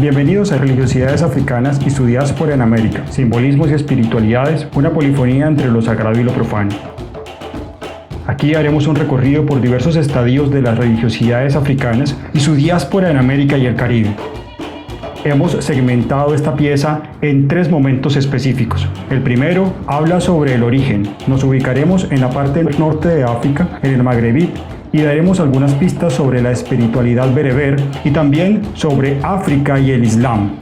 Bienvenidos a Religiosidades Africanas y su diáspora en América, simbolismos y espiritualidades, una polifonía entre lo sagrado y lo profano. Aquí haremos un recorrido por diversos estadios de las religiosidades africanas y su diáspora en América y el Caribe. Hemos segmentado esta pieza en 3 momentos específicos. El primero habla sobre el origen. Nos ubicaremos en la parte norte de África, en el Magrebí, y daremos algunas pistas sobre la espiritualidad bereber y también sobre África y el Islam.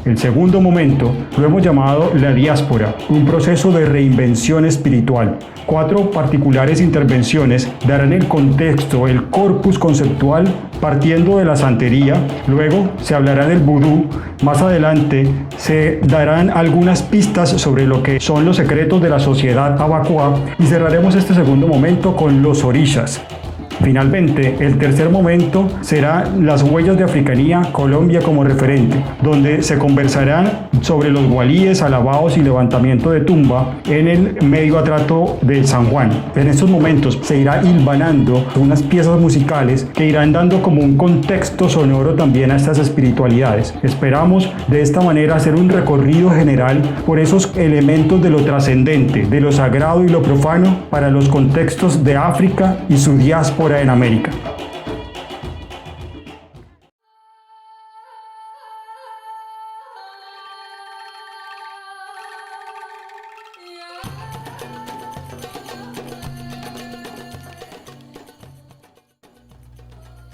El segundo momento lo hemos llamado la diáspora, un proceso de reinvención espiritual. 4 particulares intervenciones darán el contexto, el corpus conceptual, partiendo de la santería. Luego se hablará del vudú. Más adelante se darán algunas pistas sobre lo que son los secretos de la sociedad Abakwa y cerraremos este segundo momento con los orishas. Finalmente, el tercer momento será las huellas de africanía, Colombia como referente, donde se conversarán sobre los gualíes, alabados y levantamiento de tumba en el medio atrato de San Juan. En estos momentos se irá hilvanando unas piezas musicales que irán dando como un contexto sonoro también a estas espiritualidades. Esperamos de esta manera hacer un recorrido general por esos elementos de lo trascendente, de lo sagrado y lo profano para los contextos de África y su diáspora en América.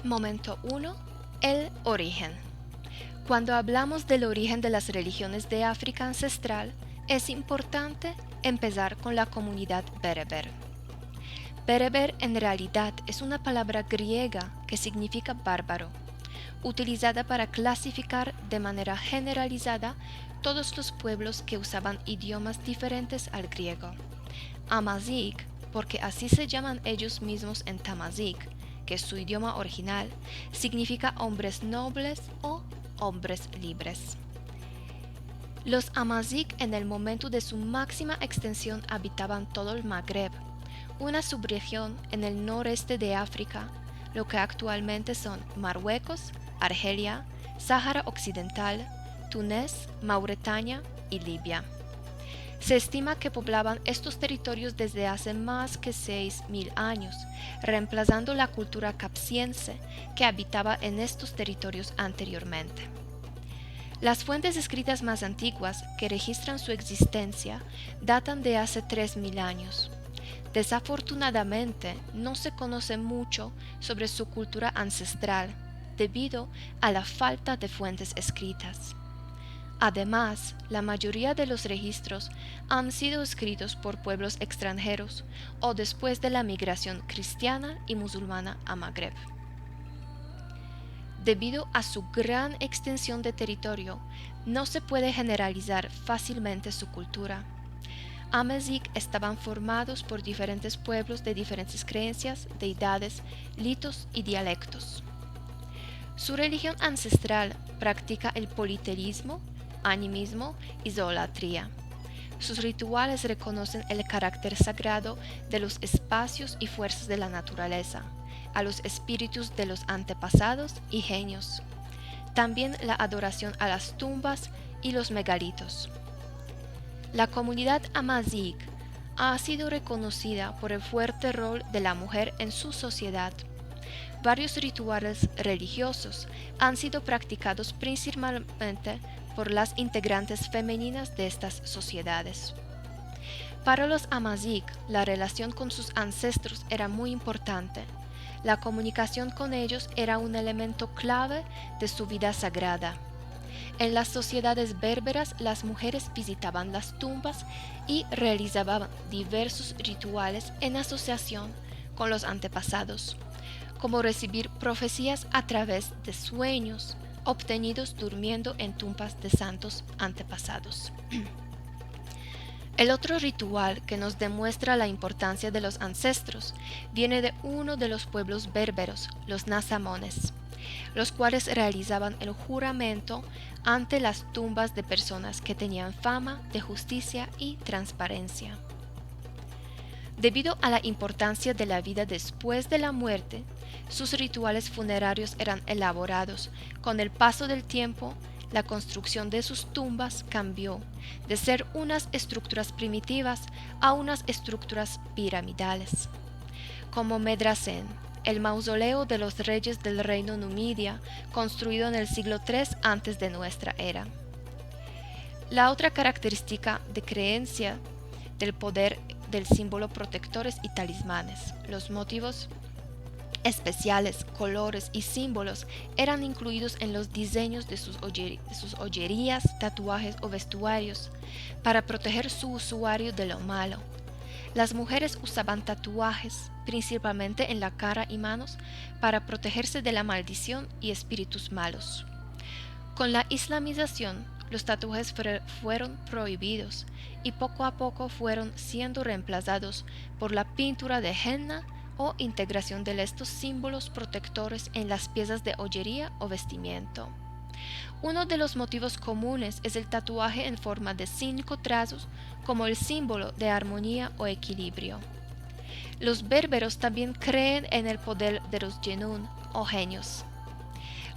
Momento 1. El origen. Cuando hablamos del origen de las religiones de África ancestral, es importante empezar con la comunidad bereber. Bereber en realidad es una palabra griega que significa bárbaro, utilizada para clasificar de manera generalizada todos los pueblos que usaban idiomas diferentes al griego. Amazigh, porque así se llaman ellos mismos en Tamazight, que es su idioma original, significa hombres nobles o hombres libres. Los Amazigh en el momento de su máxima extensión habitaban todo el Magreb, una subregión en el noreste de África, lo que actualmente son Marruecos, Argelia, Sáhara Occidental, Túnez, Mauritania y Libia. Se estima que poblaban estos territorios desde hace más que 6.000 años, reemplazando la cultura capsiense que habitaba en estos territorios anteriormente. Las fuentes escritas más antiguas que registran su existencia datan de hace 3.000 años. Desafortunadamente, no se conoce mucho sobre su cultura ancestral debido a la falta de fuentes escritas. Además, la mayoría de los registros han sido escritos por pueblos extranjeros o después de la migración cristiana y musulmana a Magreb. Debido a su gran extensión de territorio, no se puede generalizar fácilmente su cultura. Amazigh estaban formados por diferentes pueblos de diferentes creencias, deidades, ritos y dialectos. Su religión ancestral practica el politeísmo, animismo y zoolatría. Sus rituales reconocen el carácter sagrado de los espacios y fuerzas de la naturaleza, a los espíritus de los antepasados y genios. También la adoración a las tumbas y los megalitos. La comunidad Amazigh ha sido reconocida por el fuerte rol de la mujer en su sociedad. Varios rituales religiosos han sido practicados principalmente por las integrantes femeninas de estas sociedades. Para los Amazigh, la relación con sus ancestros era muy importante. La comunicación con ellos era un elemento clave de su vida sagrada. En las sociedades berberas, las mujeres visitaban las tumbas y realizaban diversos rituales en asociación con los antepasados, como recibir profecías a través de sueños obtenidos durmiendo en tumbas de santos antepasados. El otro ritual que nos demuestra la importancia de los ancestros viene de uno de los pueblos berberos, los nazamones, los cuales realizaban el juramento ante las tumbas de personas que tenían fama de justicia y transparencia. Debido a la importancia de la vida después de la muerte, Sus rituales funerarios eran elaborados. Con el paso del tiempo, la construcción de sus tumbas cambió de ser unas estructuras primitivas a unas estructuras piramidales, como Medrasén, el mausoleo de los reyes del reino Numidia, construido en el siglo III antes de nuestra era. La otra característica de creencia del poder del símbolo protectores y talismanes. Los motivos especiales, colores y símbolos eran incluidos en los diseños de sus joyerías, tatuajes o vestuarios para proteger su usuario de lo malo. Las mujeres usaban tatuajes, principalmente en la cara y manos, para protegerse de la maldición y espíritus malos. Con la islamización, los tatuajes fueron prohibidos y poco a poco fueron siendo reemplazados por la pintura de henna o integración de estos símbolos protectores en las piezas de joyería o vestimiento. Uno de los motivos comunes es el tatuaje en forma de 5 trazos como el símbolo de armonía o equilibrio. Los berberos también creen en el poder de los Genún o genios.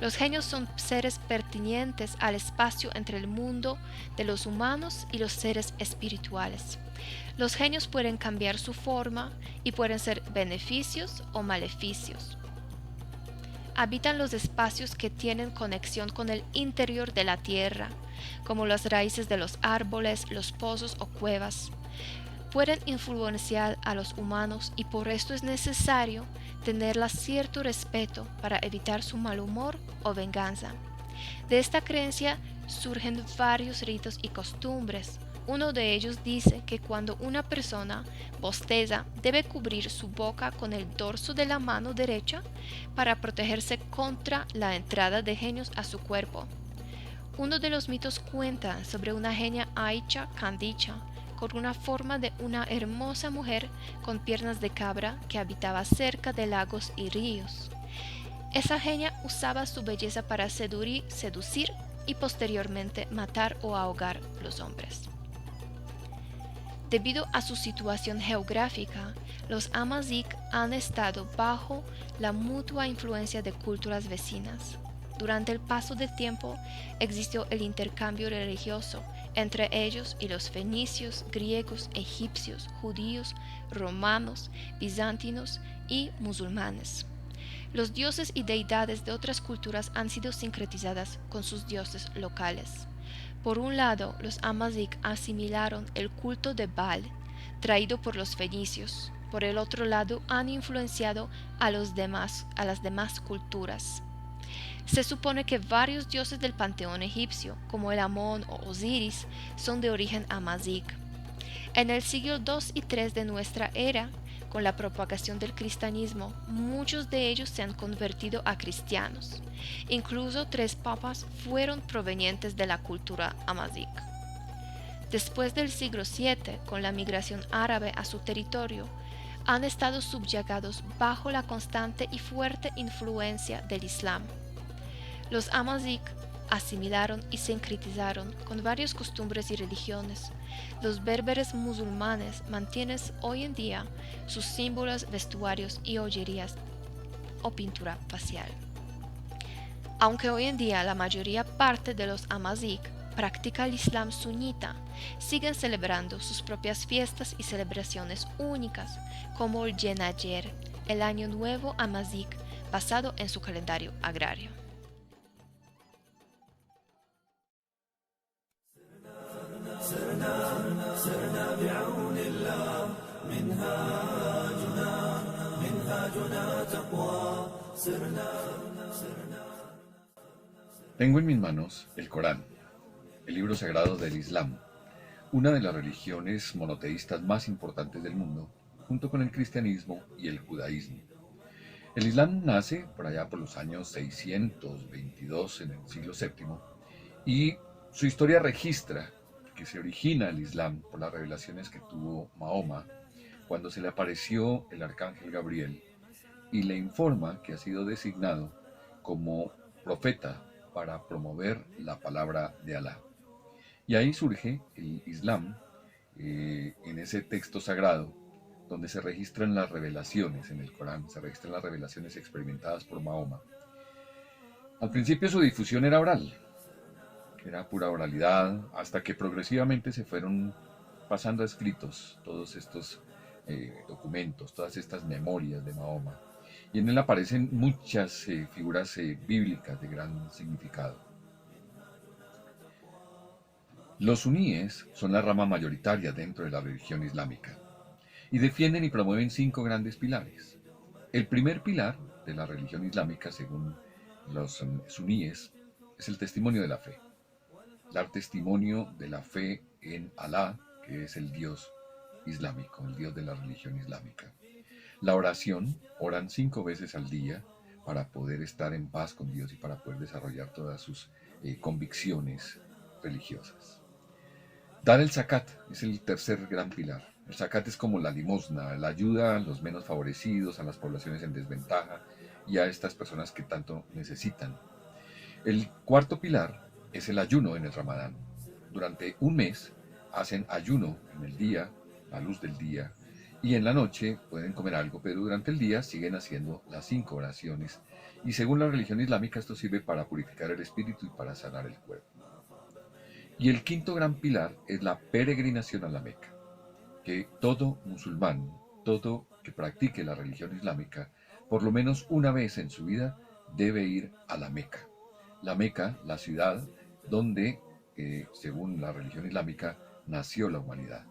Los genios son seres pertinentes al espacio entre el mundo de los humanos y los seres espirituales. Los genios pueden cambiar su forma y pueden ser beneficios o maleficios. Habitan los espacios que tienen conexión con el interior de la tierra, como las raíces de los árboles, los pozos o cuevas. Pueden influenciar a los humanos y por esto es necesario tenerles cierto respeto para evitar su mal humor o venganza. De esta creencia surgen varios ritos y costumbres. Uno de ellos dice que cuando una persona bosteza debe cubrir su boca con el dorso de la mano derecha para protegerse contra la entrada de genios a su cuerpo. Uno de los mitos cuenta sobre una genia Aicha Candicha, con una forma de una hermosa mujer con piernas de cabra que habitaba cerca de lagos y ríos. Esa genia usaba su belleza para seducir y posteriormente matar o ahogar los hombres. Debido a su situación geográfica, los Amazigh han estado bajo la mutua influencia de culturas vecinas. Durante el paso del tiempo existió el intercambio religioso entre ellos y los fenicios, griegos, egipcios, judíos, romanos, bizantinos y musulmanes. Los dioses y deidades de otras culturas han sido sincretizadas con sus dioses locales. Por un lado, los Amazigh asimilaron el culto de Baal, traído por los fenicios. Por el otro lado, han influenciado a las demás culturas. Se supone que varios dioses del panteón egipcio, como el Amón o Osiris, son de origen Amazigh. En el siglo II y III de nuestra era, con la propagación del cristianismo, muchos de ellos se han convertido a cristianos. Incluso 3 papas fueron provenientes de la cultura Amazigh. Después del siglo VII, con la migración árabe a su territorio, han estado subyugados bajo la constante y fuerte influencia del Islam. Los Amazigh asimilaron y sincretizaron con varias costumbres y religiones. Los berberes musulmanes mantienen hoy en día sus símbolos, vestuarios y joyerías o pintura facial. Aunque hoy en día la parte de los Amazigh practica el Islam sunita, siguen celebrando sus propias fiestas y celebraciones únicas, como el Yenayer, el Año Nuevo Amazigh, basado en su calendario agrario. Tengo en mis manos el Corán, el libro sagrado del Islam, una de las religiones monoteístas más importantes del mundo, junto con el cristianismo y el judaísmo. El Islam nace por allá por los años 622 en el siglo VII y su historia registra que se origina el Islam por las revelaciones que tuvo Mahoma cuando se le apareció el arcángel Gabriel y le informa que ha sido designado como profeta para promover la palabra de Alá. Y ahí surge el Islam, en ese texto sagrado, donde se registran las revelaciones en el Corán, se registran las revelaciones experimentadas por Mahoma. Al principio su difusión era oral, era pura oralidad, hasta que progresivamente se fueron pasando a escritos todos estos documentos, todas estas memorias de Mahoma. Y en él aparecen muchas figuras bíblicas de gran significado. Los suníes son la rama mayoritaria dentro de la religión islámica y defienden y promueven 5 grandes pilares. El primer pilar de la religión islámica, según los suníes, es el testimonio de la fe. Dar testimonio de la fe en Alá, que es el Dios islámico, el Dios de la religión islámica. La oración, oran 5 veces al día para poder estar en paz con Dios y para poder desarrollar todas sus convicciones religiosas. Dar el zakat es el tercer gran pilar. El zakat es como la limosna, la ayuda a los menos favorecidos, a las poblaciones en desventaja y a estas personas que tanto necesitan. El cuarto pilar es el ayuno en el Ramadán. Durante un mes hacen ayuno en el día, a luz del día, y en la noche pueden comer algo, pero durante el día siguen haciendo las 5 oraciones. Y según la religión islámica esto sirve para purificar el espíritu y para sanar el cuerpo. Y el quinto gran pilar es la peregrinación a la Meca, que todo musulmán, todo que practique la religión islámica, por lo menos una vez en su vida debe ir a la Meca. La Meca, la ciudad donde, según la religión islámica, nació la humanidad.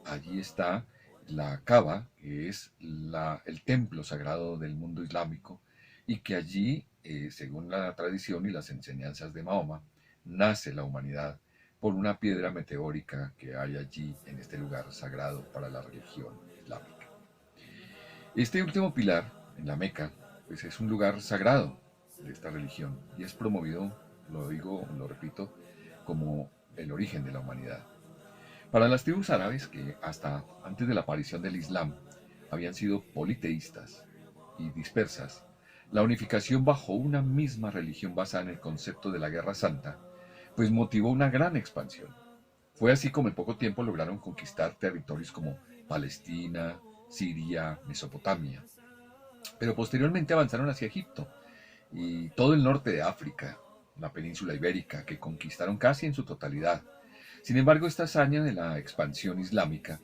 Allí está la Kaaba, que es el templo sagrado del mundo islámico, y que allí, según la tradición y las enseñanzas de Mahoma, nace la humanidad por una piedra meteórica que hay allí en este lugar sagrado para la religión islámica. Este último pilar, en la Meca, pues es un lugar sagrado de esta religión y es promovido, lo repito, como el origen de la humanidad. Para las tribus árabes, que hasta antes de la aparición del Islam habían sido politeístas y dispersas, la unificación bajo una misma religión basada en el concepto de la Guerra Santa, pues motivó una gran expansión. Fue así como en poco tiempo lograron conquistar territorios como Palestina, Siria, Mesopotamia. Pero posteriormente avanzaron hacia Egipto y todo el norte de África, la península ibérica, que conquistaron casi en su totalidad. Sin embargo, esta hazaña de la expansión islámica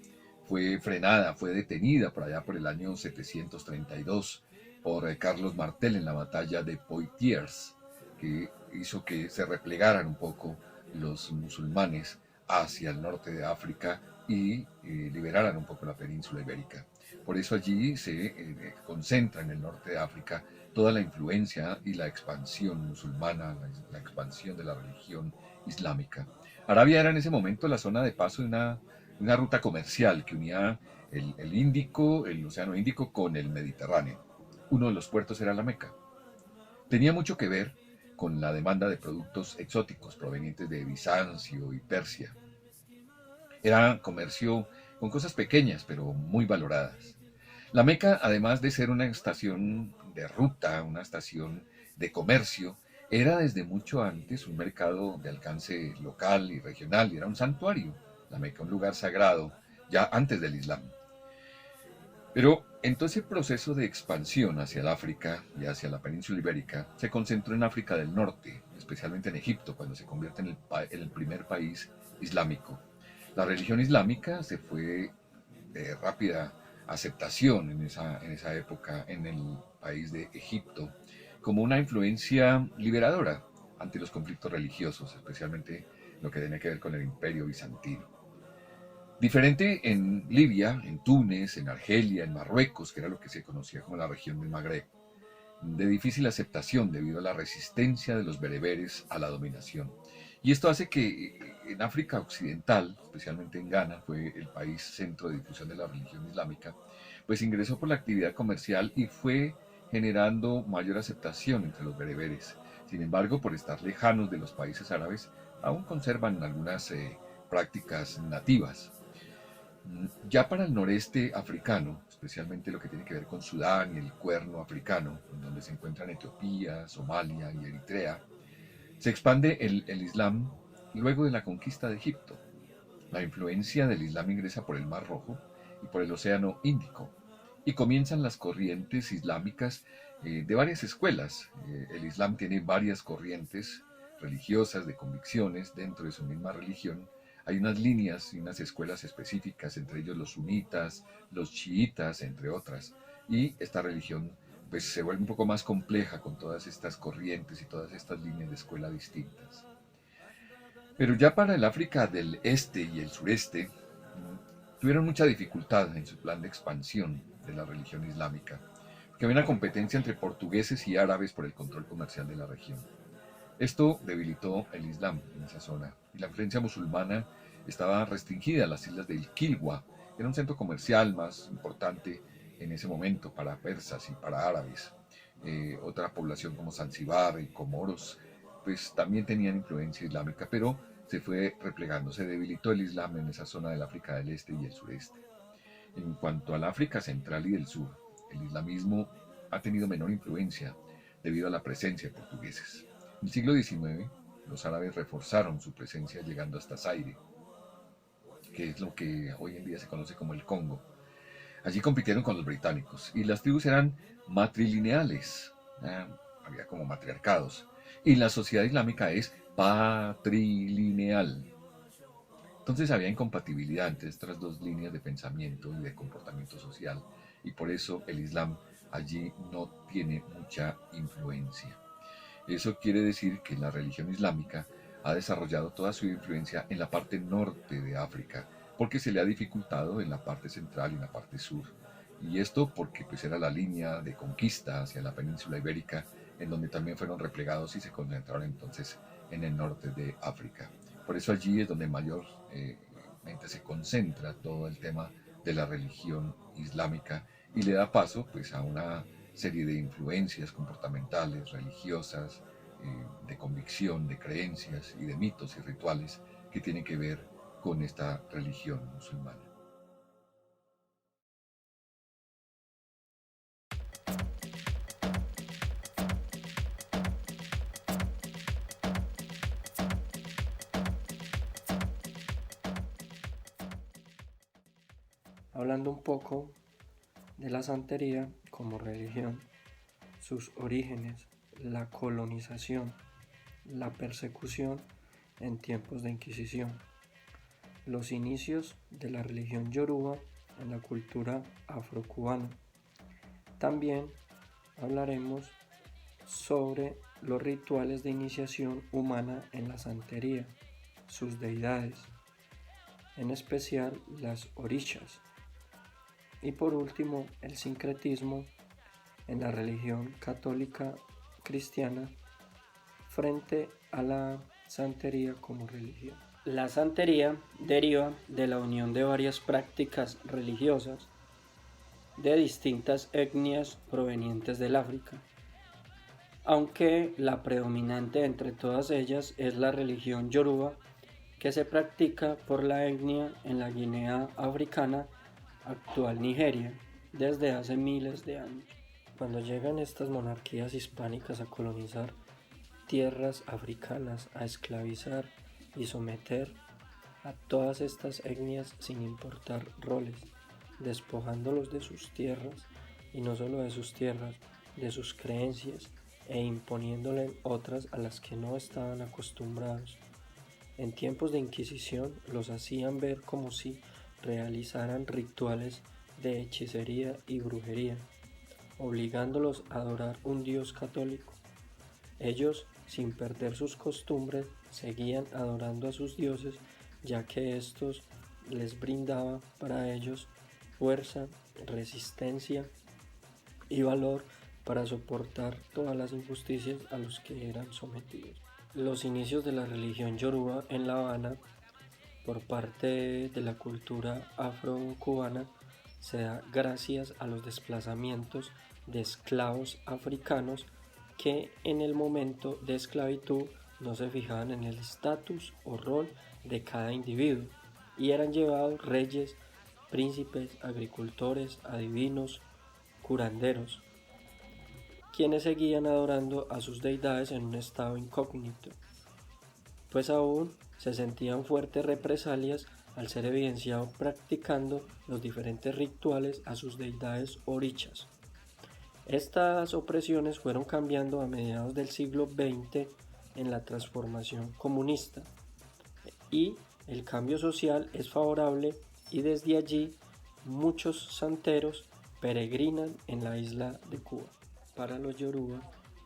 fue frenada, fue detenida por allá por el año 732 por Carlos Martel en la batalla de Poitiers, que hizo que se replegaran un poco los musulmanes hacia el norte de África y liberaran un poco la península ibérica. Por eso allí se concentra en el norte de África toda la influencia y la expansión musulmana, la expansión de la religión islámica. Arabia era en ese momento la zona de paso de una ruta comercial que unía el Índico, el Océano Índico con el Mediterráneo. Uno de los puertos era la Meca. Tenía mucho que ver con la demanda de productos exóticos provenientes de Bizancio y Persia. Era comercio con cosas pequeñas pero muy valoradas. La Meca, además de ser una estación de ruta, una estación de comercio, era desde mucho antes un mercado de alcance local y regional, y era un santuario, la Meca, un lugar sagrado, ya antes del Islam. Pero en todo ese proceso de expansión hacia el África y hacia la península ibérica, se concentró en África del Norte, especialmente en Egipto, cuando se convierte en el primer país islámico. La religión islámica se fue de rápida aceptación en esa época en el país de Egipto como una influencia liberadora ante los conflictos religiosos, especialmente lo que tenía que ver con el imperio bizantino. Diferente en Libia, en Túnez, en Argelia, en Marruecos, que era lo que se conocía como la región del Magreb, de difícil aceptación debido a la resistencia de los bereberes a la dominación. Y esto hace que en África Occidental, especialmente en Ghana, fue el país centro de difusión de la religión islámica, pues ingresó por la actividad comercial y fue generando mayor aceptación entre los bereberes. Sin embargo, por estar lejanos de los países árabes, aún conservan algunas prácticas nativas. Ya para el noreste africano, especialmente lo que tiene que ver con Sudán y el Cuerno africano, en donde se encuentran Etiopía, Somalia y Eritrea, se expande el Islam luego de la conquista de Egipto. La influencia del Islam ingresa por el Mar Rojo y por el Océano Índico. Y comienzan las corrientes islámicas de varias escuelas. El Islam tiene varias corrientes religiosas, de convicciones dentro de su misma religión. Hay unas líneas y unas escuelas específicas, entre ellos los sunitas, los chiitas, entre otras. Y esta religión pues se vuelve un poco más compleja con todas estas corrientes y todas estas líneas de escuela distintas. Pero ya para el África del Este y el Sureste, tuvieron mucha dificultad en su plan de expansión de la religión islámica, porque había una competencia entre portugueses y árabes por el control comercial de la región. Esto debilitó el Islam en esa zona y la influencia musulmana estaba restringida a las islas del Quilwa, que era un centro comercial más importante en ese momento para persas y para árabes. Otra población como Zanzíbar y Comoros pues también tenían influencia islámica, pero se fue replegando, se debilitó el Islam en esa zona del África del Este y el Sureste. En cuanto al África Central y del Sur, el islamismo ha tenido menor influencia debido a la presencia de portugueses. En el siglo XIX, los árabes reforzaron su presencia llegando hasta Zaire, que es lo que hoy en día se conoce como el Congo. Allí compitieron con los británicos y las tribus eran matrilineales, había como matriarcados, y la sociedad islámica es patrilineal. Entonces había incompatibilidad entre estas dos líneas de pensamiento y de comportamiento social, y por eso el Islam allí no tiene mucha influencia. Eso quiere decir que la religión islámica ha desarrollado toda su influencia en la parte norte de África, porque se le ha dificultado en la parte central y en la parte sur. Y esto porque pues era la línea de conquista hacia la península ibérica, en donde también fueron replegados y se concentraron entonces en el norte de África. Por eso allí es donde mayormente se concentra todo el tema de la religión islámica y le da paso pues a una serie de influencias comportamentales, religiosas, de convicción, de creencias y de mitos y rituales que tienen que ver con esta religión musulmana. Hablando un poco de la santería como religión, sus orígenes, la colonización, la persecución en tiempos de Inquisición, los inicios de la religión yoruba en la cultura afrocubana. También hablaremos sobre los rituales de iniciación humana en la santería, sus deidades, en especial las orishas. Y por último, el sincretismo en la religión católica cristiana frente a la santería como religión. La santería deriva de la unión de varias prácticas religiosas de distintas etnias provenientes del África, aunque la predominante entre todas ellas es la religión yoruba, que se practica por la etnia en la Guinea africana, actual Nigeria, desde hace miles de años. Cuando llegan estas monarquías hispánicas a colonizar tierras africanas, a esclavizar y someter a todas estas etnias sin importar roles, despojándolos de sus tierras, y no solo de sus tierras, de sus creencias, e imponiéndole otras a las que no estaban acostumbrados. En tiempos de Inquisición los hacían ver como si realizaran rituales de hechicería y brujería, obligándolos a adorar un Dios católico. Ellos, sin perder sus costumbres, seguían adorando a sus dioses, ya que estos les brindaba para ellos fuerza, resistencia y valor para soportar todas las injusticias a los que eran sometidos. Los inicios de la religión yoruba en La Habana por parte de la cultura afro-cubana se da gracias a los desplazamientos de esclavos africanos que en el momento de esclavitud no se fijaban en el estatus o rol de cada individuo y eran llevados reyes, príncipes, agricultores, adivinos, curanderos, quienes seguían adorando a sus deidades en un estado incógnito, pues aún se sentían fuertes represalias al ser evidenciado practicando los diferentes rituales a sus deidades orishas. Estas opresiones fueron cambiando a mediados del siglo XX en la transformación comunista y el cambio social es favorable y desde allí muchos santeros peregrinan en la isla de Cuba. Para los Yoruba,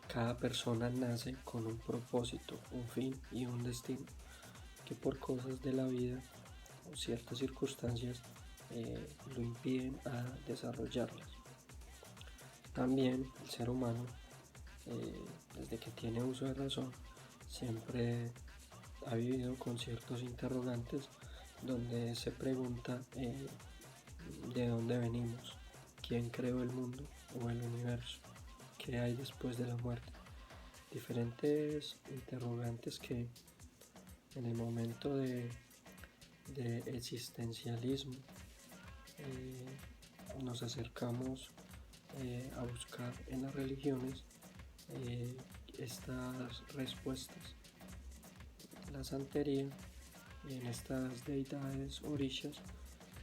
cada persona nace con un propósito, un fin y un destino que por cosas de la vida o ciertas circunstancias lo impiden a desarrollarlas. También el ser humano, desde que tiene uso de razón, siempre ha vivido con ciertos interrogantes donde se pregunta de dónde venimos, quién creó el mundo o el universo, qué hay después de la muerte. Diferentes interrogantes que en el momento de existencialismo nos acercamos a buscar en las religiones estas respuestas. La santería y en estas deidades orishas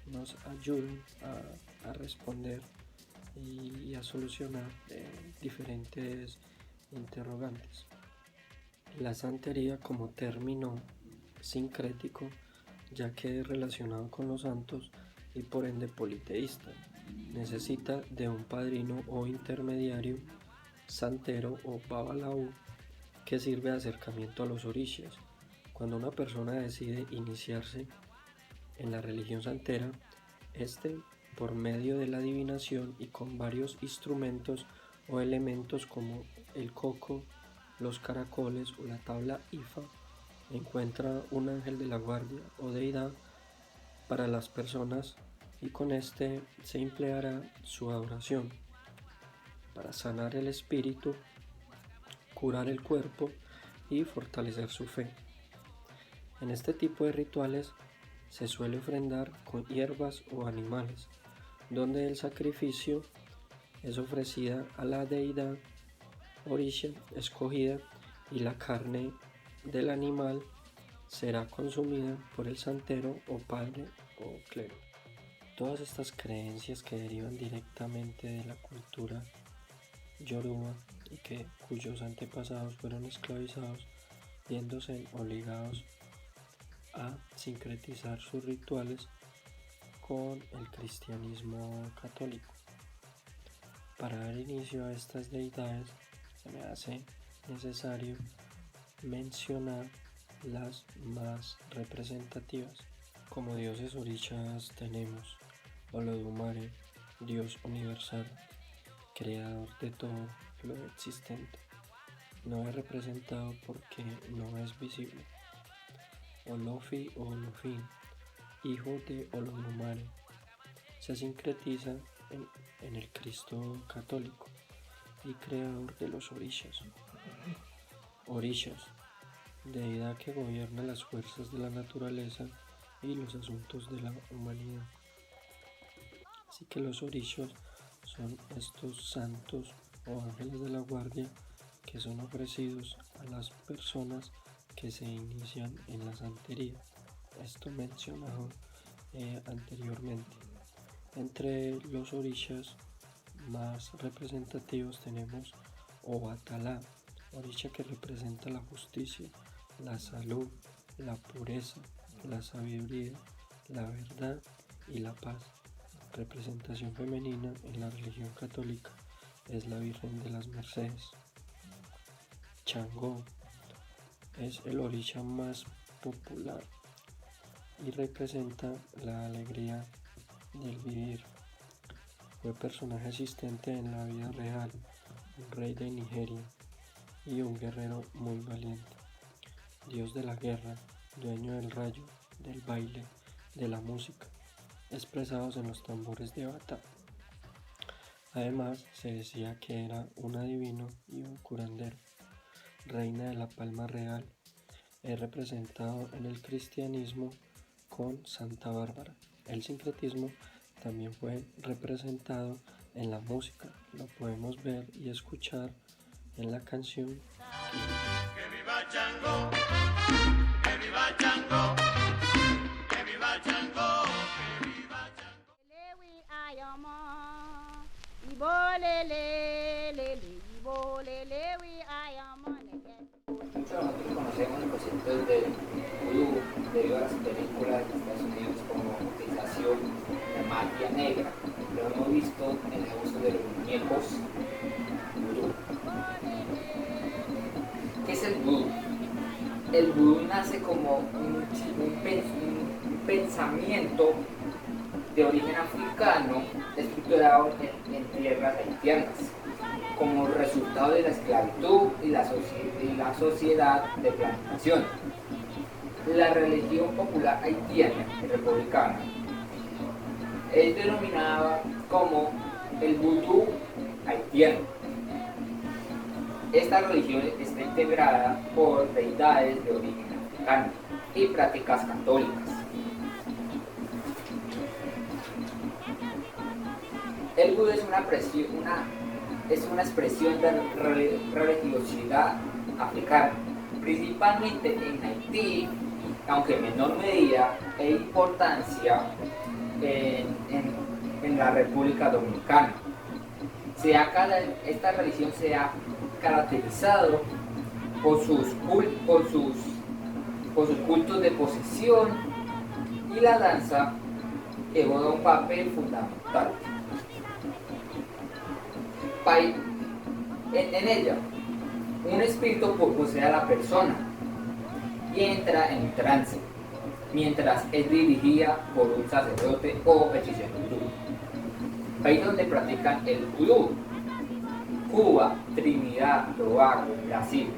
nos ayudan a responder y a solucionar diferentes interrogantes. La santería como término sincrético, ya que es relacionado con los santos y por ende politeísta, necesita de un padrino o intermediario, santero o babalaú, que sirve de acercamiento a los orishas. Cuando una persona decide iniciarse en la religión santera, por medio de la adivinación y con varios instrumentos o elementos como el coco, los caracoles o la tabla Ifa, encuentra un ángel de la guardia o deidad para las personas y con se empleará su adoración para sanar el espíritu, curar el cuerpo y fortalecer su fe. En este tipo de rituales se suele ofrendar con hierbas o animales, donde el sacrificio es ofrecida a la deidad orisha escogida y la carne del animal será consumida por el santero o padre o clero. Todas estas creencias que derivan directamente de la cultura yoruba y cuyos antepasados fueron esclavizados, viéndose obligados a sincretizar sus rituales con el cristianismo católico. Para dar inicio a estas deidades se me hace necesario mencionar las más representativas. Como dioses orishas tenemos Olodumare, Dios universal, creador de todo lo existente. No es representado porque no es visible. Olofi o Olofin, hijo de Olodumare, se sincretiza en el Cristo católico y creador de los orishas. Orishas, deidad que gobierna las fuerzas de la naturaleza y los asuntos de la humanidad. Así que los orishas son estos santos o ángeles de la guardia que son ofrecidos a las personas que se inician en la santería. Esto mencionado anteriormente. Entre los orishas más representativos tenemos Obatala, orisha que representa la justicia, la salud, la pureza, la sabiduría, la verdad y la paz. Representación femenina en la religión católica es la Virgen de las Mercedes. Changó es el orisha más popular y representa la alegría del vivir. Fue personaje existente en la vida real, un rey de Nigeria y un guerrero muy valiente. Dios de la guerra, dueño del rayo, del baile, de la música, expresados en los tambores de bata. Además, se decía que era un adivino y un curandero. Reina de la palma real, es representado en el cristianismo con Santa Bárbara. El sincretismo también fue representado en la música. Lo podemos ver y escuchar en la canción Que viva Chango, que viva Chango, que viva Chango. Muchos de nosotros conocemos el concepto del vudú debido a las películas de Estados Unidos como utilización de magia negra. Lo hemos visto en el uso de los muñecos vudú. ¿Qué es el vudú? El vudú nace como un pensamiento de origen africano estructurado en tierras haitianas, como resultado de la esclavitud y la sociedad de plantación. La religión popular haitiana y republicana es denominada como el vudú haitiano. Esta religión está integrada por deidades de origen africano y prácticas católicas. El vudú es una expresión de religiosidad africana, principalmente en Haití, aunque en menor medida e importancia en la República Dominicana. Esta religión se ha caracterizado por sus cultos de posesión, y la danza que juega un papel fundamental. En ella, un espíritu posee a la persona y entra en trance, mientras es dirigida por un sacerdote o hechicero vudú. País donde practican el vudú: Cuba, Trinidad, Tobago, Brasil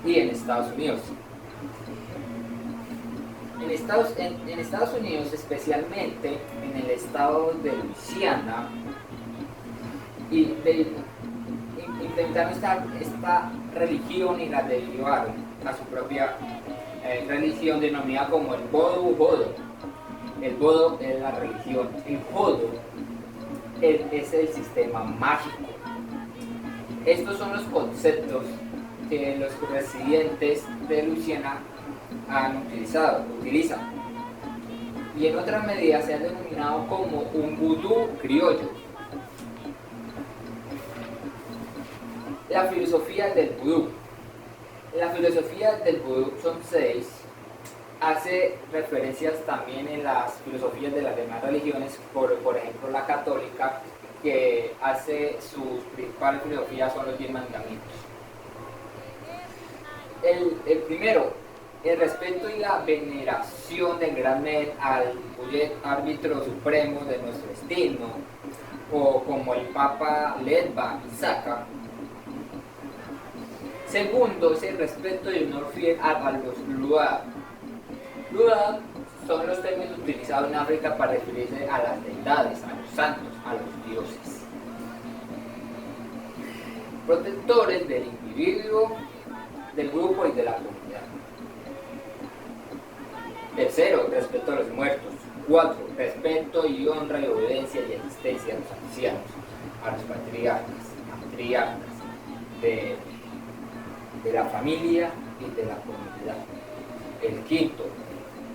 y en Estados Unidos. En Estados Unidos, especialmente en el estado de Luisiana, intentaron esta religión y la derivaron a su propia religión denominada como el vodou. El vodou es la religión, el vodou es el sistema mágico. Estos son los conceptos que los residentes de Luisiana utilizan, y en otra medida se han denominado como un vudú criollo. La filosofía del vudú. La filosofía del vudú son 6. Hace referencias también en las filosofías de las demás religiones, por ejemplo la católica, que hace sus principales filosofías son los 10 mandamientos. El primero, el respeto y la veneración del gran Med al árbitro supremo de nuestro destino, o como el Papa Ledva Isaka. Segundo, es el respeto y honor fiel a los Luad. Luad son los términos utilizados en África para referirse a las deidades, a los santos, a los dioses. Protectores del individuo, del grupo y de la comunidad. Tercero, respeto a los muertos. 4, respeto y honra y obediencia y asistencia a los ancianos, a los patriarcas de la familia y de la comunidad. El quinto,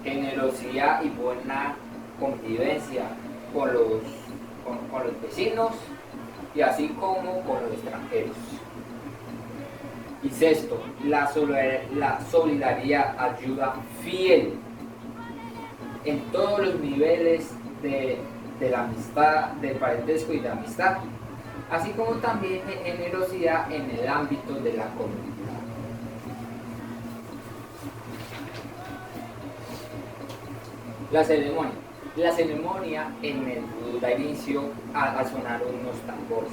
generosidad y buena convivencia con los vecinos y así como con los extranjeros. Y sexto, la solidaridad, ayuda fiel en todos los niveles de la amistad, del parentesco y de amistad, así como también generosidad en el ámbito de la comunidad. La ceremonia. La ceremonia en el vudú da inicio al sonar unos tambores.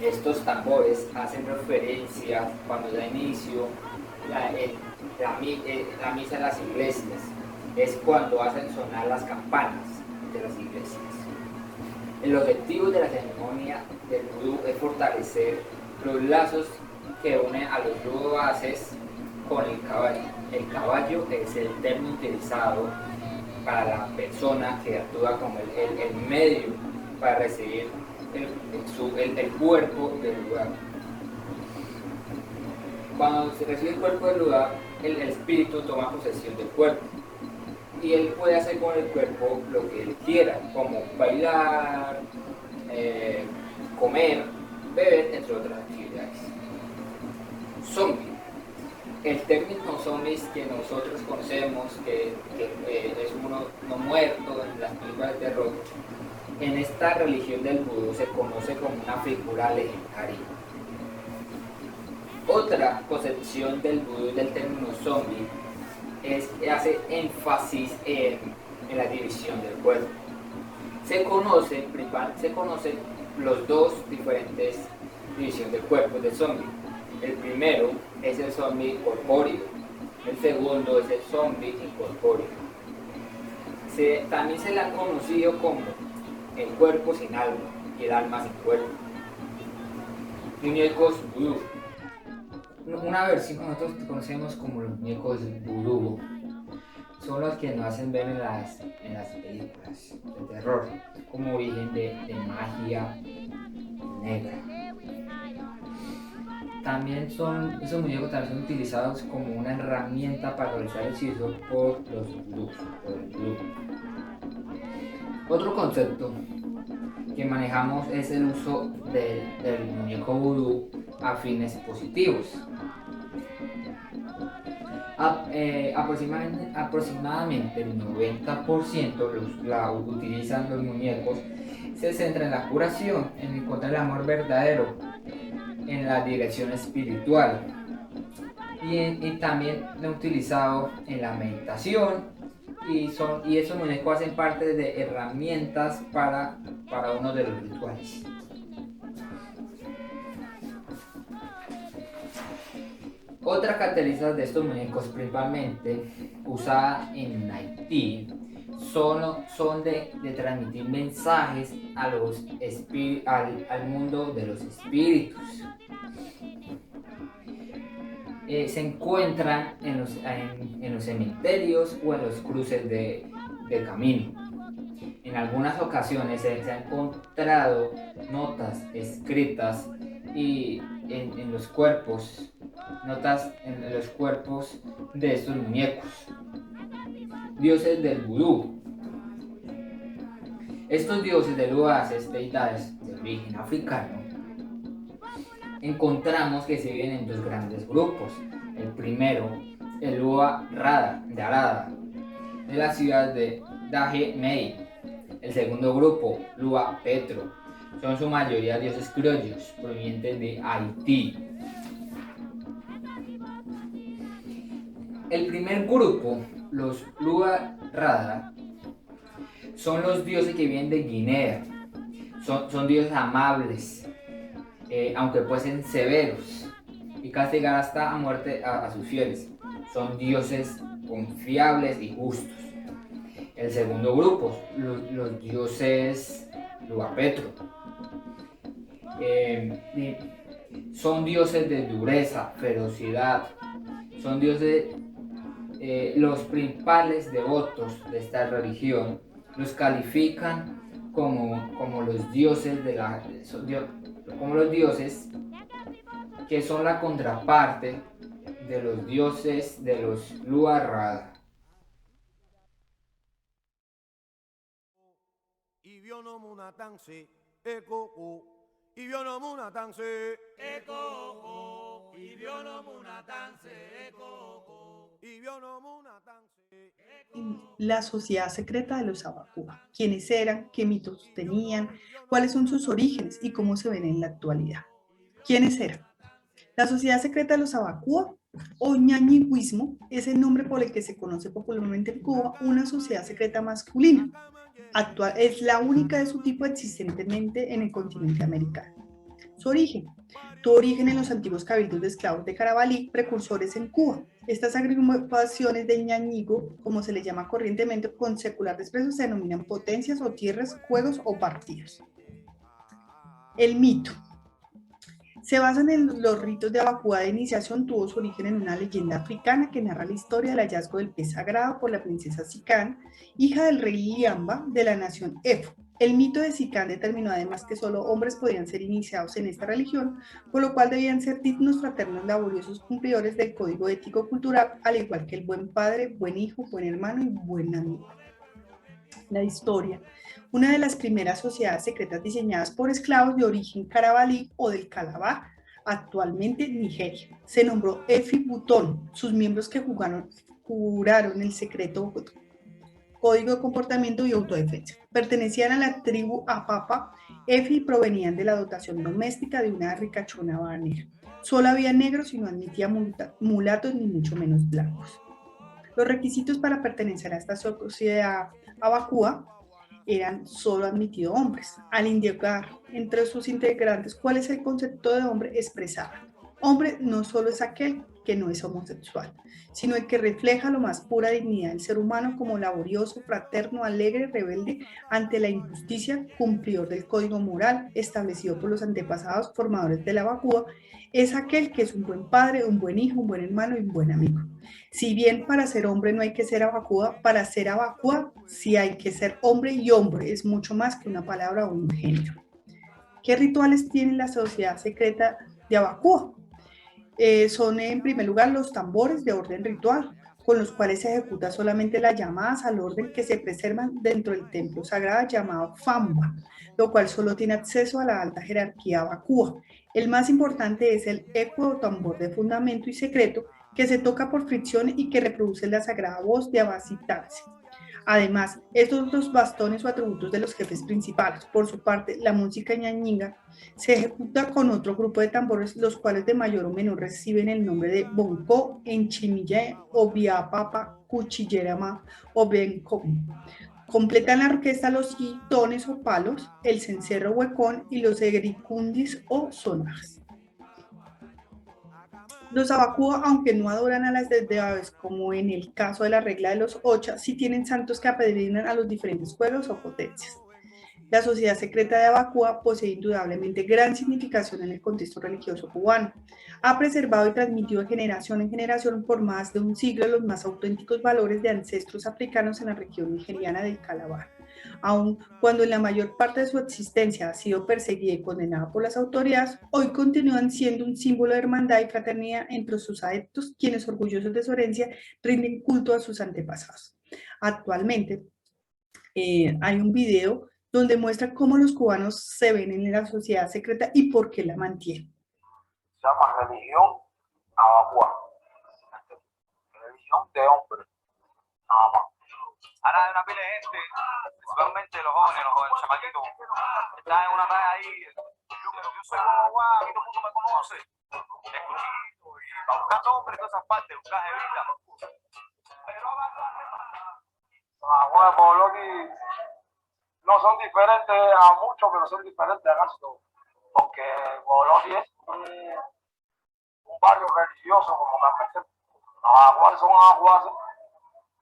Estos tambores hacen referencia cuando da inicio la misa en las iglesias. Es cuando hacen sonar las campanas de las iglesias. El objetivo de la ceremonia del vudú es fortalecer los lazos que unen a los vuduaces con el caballo. El caballo es el término utilizado para la persona que actúa como el medio para recibir el cuerpo del lugar. Cuando se recibe el cuerpo del lugar, el espíritu toma posesión del cuerpo y él puede hacer con el cuerpo lo que él quiera, como bailar, comer, beber, entre otras actividades. Zombie. El término zombies que nosotros conocemos, que es uno no muerto en las películas de terror, en esta religión del vudú se conoce como una figura legendaria. Otra concepción del vudú del término zombie hace énfasis en la división del cuerpo. Se conocen los dos diferentes divisiones del cuerpo del zombie. El primero es el zombie corpóreo, el segundo es el zombie incorpóreo. También se le ha conocido como el cuerpo sin alma y el alma sin cuerpo. Muñecos vudú. Una versión que nosotros conocemos como los muñecos vudú son los que nos hacen ver en las películas de terror como origen de magia negra. Esos muñecos también son utilizados como una herramienta para realizar hechizos por el vudú. Otro concepto que manejamos es el uso del muñeco vudú a fines positivos. Aproximadamente el 90% utilizan los muñecos se centra en la curación, en encontrar el amor verdadero, en la dirección espiritual y también lo utilizado en la meditación y esos muñecos hacen parte de herramientas para uno de los rituales. Otra característica de estos muñecos, principalmente usada en Haití, son de transmitir mensajes al mundo de los espíritus. Se encuentran en los cementerios o en los cruces de camino. En algunas ocasiones se han encontrado notas escritas en los cuerpos de estos muñecos. Dioses del vudú. Estos dioses de luaces, deidades de origen africano, encontramos que se dividen en dos grandes grupos. El primero, el Lua Rada de Arada, de la ciudad de Dahomey. El segundo grupo, Lua Petro, son en su mayoría dioses criollos provenientes de Haití. El primer grupo, los Lua Rada, son los dioses que vienen de Guinea. Son dioses amables, aunque pueden ser severos y castigar hasta a muerte a sus fieles. Son dioses confiables y justos. El segundo grupo, los dioses Luapetro, son dioses de dureza, ferocidad. Son dioses, los principales devotos de esta religión los califican como los dioses como los dioses que son la contraparte de los dioses de los Lua Rada. La sociedad secreta de los Abacúa. ¿Quiénes eran? ¿Qué mitos tenían? ¿Cuáles son sus orígenes? ¿Y cómo se ven en la actualidad? ¿Quiénes eran? La sociedad secreta de los Abacúa o ñañigüismo es el nombre por el que se conoce popularmente en Cuba una sociedad secreta masculina. Es la única de su tipo existentemente en el continente americano. Su origen. Tuvo origen en los antiguos cabildos de esclavos de Carabalí, precursores en Cuba. Estas agrupaciones de ñañigo, como se les llama corrientemente con secular desprecio, se denominan potencias o tierras, juegos o partidos. El mito. Se basan en los ritos de Abacúa de iniciación, tuvo su origen en una leyenda africana que narra la historia del hallazgo del pez sagrado por la princesa Sicán, hija del rey Liamba de la nación Efo. El mito de Sicán determinó además que solo hombres podían ser iniciados en esta religión, por lo cual debían ser dignos, fraternos, laboriosos cumplidores del código ético-cultural, al igual que el buen padre, buen hijo, buen hermano y buen amigo. La historia. una de las primeras sociedades secretas diseñadas por esclavos de origen carabalí o del Calabar, actualmente Nigeria. Se nombró Efi Butón. Sus miembros que juraron el secreto código de comportamiento y autodefensa. Pertenecían a la tribu Apapa Efi y provenían de la dotación doméstica de una ricachona habanera. Solo había negros y no admitía mulatos ni mucho menos blancos. Los requisitos para pertenecer a esta sociedad abacúa eran solo admitidos hombres. Al indicar entre sus integrantes cuál es el concepto de hombre, expresaba: hombre no solo es aquel que no es homosexual, sino el que refleja lo más pura dignidad del ser humano como laborioso, fraterno, alegre, rebelde ante la injusticia, cumplidor del código moral establecido por los antepasados formadores de la vacúa, es aquel que es un buen padre, un buen hijo, un buen hermano y un buen amigo. Si bien para ser hombre no hay que ser abacúa, para ser abacúa sí hay que ser hombre, y hombre es mucho más que una palabra o un género. ¿Qué rituales tiene la sociedad secreta de abacúa? Son en primer lugar los tambores de orden ritual, con los cuales se ejecuta solamente las llamadas al orden que se preservan dentro del templo sagrado llamado Famba, lo cual solo tiene acceso a la alta jerarquía abacúa. El más importante es el eco o tambor de fundamento y secreto, que se toca por fricción y que reproduce la sagrada voz de Abasitarse. Además, estos dos bastones o atributos de los jefes principales. Por su parte, la música ñañinga se ejecuta con otro grupo de tambores, los cuales de mayor o menor reciben el nombre de bonco, enchimille, obiapapa, cuchillerama o bencom. Completan la orquesta los guitones o palos, el cencerro huecón y los egricundis o sonajas. Los abacúa, aunque no adoran a las deidades, como en el caso de la regla de los Ocha, sí tienen santos que apadrinan a los diferentes pueblos o potencias. La sociedad secreta de Abacúa posee indudablemente gran significación en el contexto religioso cubano. Ha preservado y transmitido de generación en generación por más de un siglo los más auténticos valores de ancestros africanos en la región nigeriana del Calabar. Aun cuando en la mayor parte de su existencia ha sido perseguida y condenada por las autoridades, hoy continúan siendo un símbolo de hermandad y fraternidad entre sus adeptos, quienes orgullosos de su herencia rinden culto a sus antepasados. Actualmente hay un video donde muestra cómo los cubanos se ven en la sociedad secreta y por qué la mantienen. Se llama religión abacua, religión de hombres, nada más. Ahora hay una pila de gente, principalmente los jóvenes chamaquitos, están en una talla ahí, yo soy guagua, aquí todo el mundo me conoce, escuchito, y para buscar hombres de todas esas partes, buscar jevita. Pero abacua de Poloqui no son diferentes a muchos, pero son diferentes a casi todos, porque Poloqui es un barrio religioso como tal. Los aguas son aguas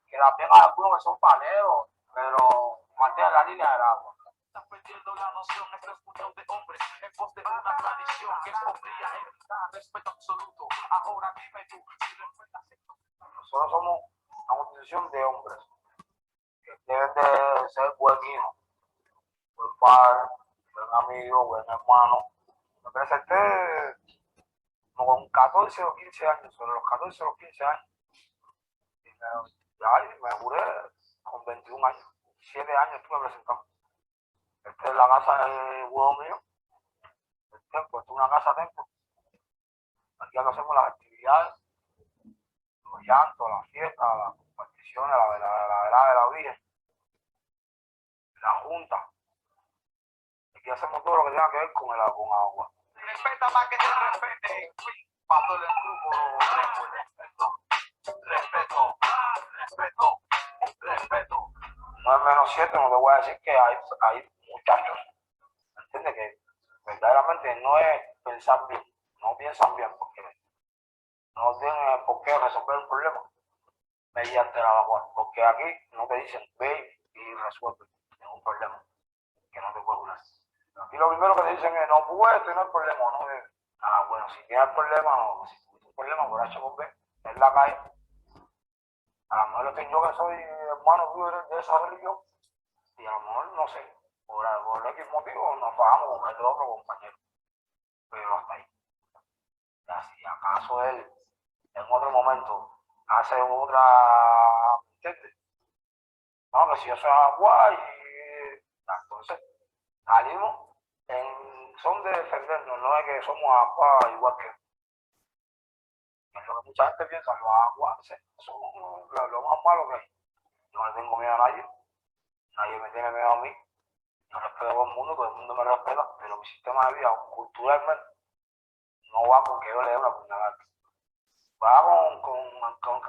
que también hay algunos que son paleros, pero mantienen la línea del agua. Estás perdiendo la noción, es reunión de hombres en pos de una tradición que podría evitar respeto absoluto. Ahora dime tú, si respetas esto. Nosotros somos una constitución de hombres que deben de ser buen hijo, buen padre, buen amigo, buen hermano. Me presenté como con 14 o 15 años, sobre los 14 o los 15 años. Y me juré con 21 años, 7 años estuve presentando. Esta es la casa del huevo mío, el templo, esta es una casa templo. Aquí hacemos las actividades, los llantos, las fiestas, las comparticiones, la velada de la Virgen, la junta. Aquí hacemos todo lo que tenga que ver con agua. Respeta más que te respete, para todo el grupo, respeto. No es menos cierto, no te voy a decir que hay muchachos, ¿entiendes? Que verdaderamente no es pensar bien, no piensan bien, porque no tienen por qué resolver el problema mediante la vacuna, porque aquí no te dicen ve y resuelve ningún problema que no te puede curar. Aquí lo primero que te dicen es no puedes tener problema, no debes. Bueno, si tienes problema, no, si tienes un problema por H por B, en la calle, a lo mejor yo que soy hermano tuyo de esa religión, y a lo mejor, no sé, por X motivo nos bajamos con el otro compañero, pero hasta ahí. Ya, si acaso él en otro momento hace otra, ¿entiendes? No, que si yo soy agua y Salimos en son de defendernos, no es que somos aguas igual que lo que mucha gente piensa, los aguas son lo más malo que hay. Yo no le tengo miedo a nadie, nadie me tiene miedo a mí, yo respeto a todo el mundo me respeta, pero mi sistema de vida culturalmente no va con que yo le dé una puñalada. Va con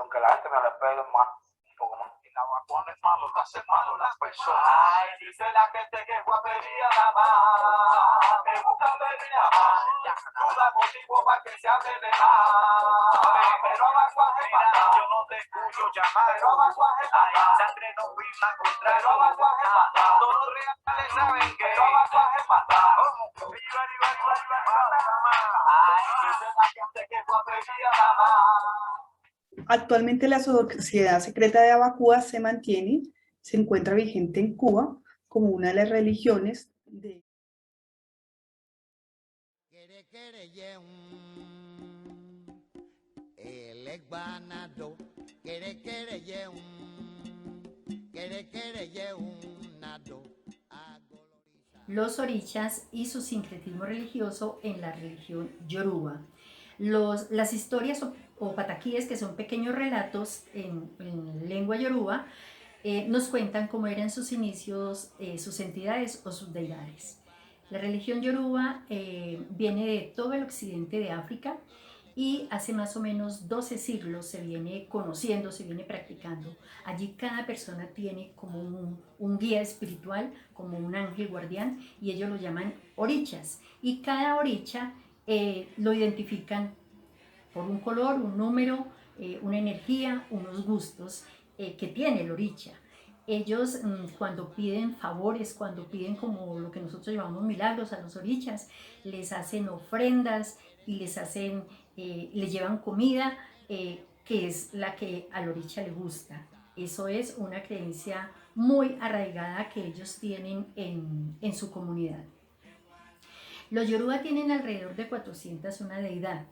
que la gente me respete más, un poco más. Y la vacuna es malo, te hace malo las personas. Ay, dice la gente que guapería nada más, me gusta venir a más. No da motivo para que se hable de más. Pero abajo mira, yo no te escucho llamar. Pero abajo ay, sangre no firma contra. Pero abajo todos los reales saben que. Pero abajo Actualmente la Sociedad Secreta de Abacúa se mantiene, se encuentra vigente en Cuba como una de las religiones de... Los orichas y su sincretismo religioso en la religión yoruba. Las historias o pataquíes, que son pequeños relatos en lengua yoruba, nos cuentan cómo eran sus inicios, sus entidades o sus deidades. La religión yoruba viene de todo el occidente de África y hace más o menos 12 siglos se viene conociendo, se viene practicando. Allí cada persona tiene como un guía espiritual, como un ángel guardián, y ellos lo llaman orichas. Y cada oricha lo identifican por un color, un número, una energía, unos gustos que tiene el oricha. Ellos cuando piden favores, cuando piden como lo que nosotros llamamos milagros a los orichas, les hacen ofrendas y les llevan comida que es la que al oricha le gusta. Eso es una creencia muy arraigada que ellos tienen en su comunidad. Los yoruba tienen alrededor de 401 deidad.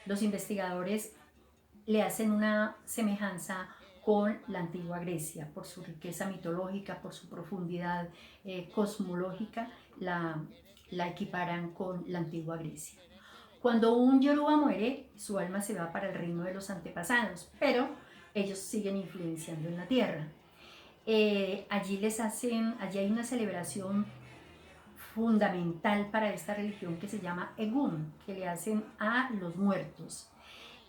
Los investigadores le hacen una semejanza con la antigua Grecia, por su riqueza mitológica, por su profundidad cosmológica, la equiparan con la antigua Grecia. Cuando un yoruba muere, su alma se va para el reino de los antepasados, pero ellos siguen influenciando en la tierra. Allí hay una celebración fundamental para esta religión que se llama Egún, que le hacen a los muertos.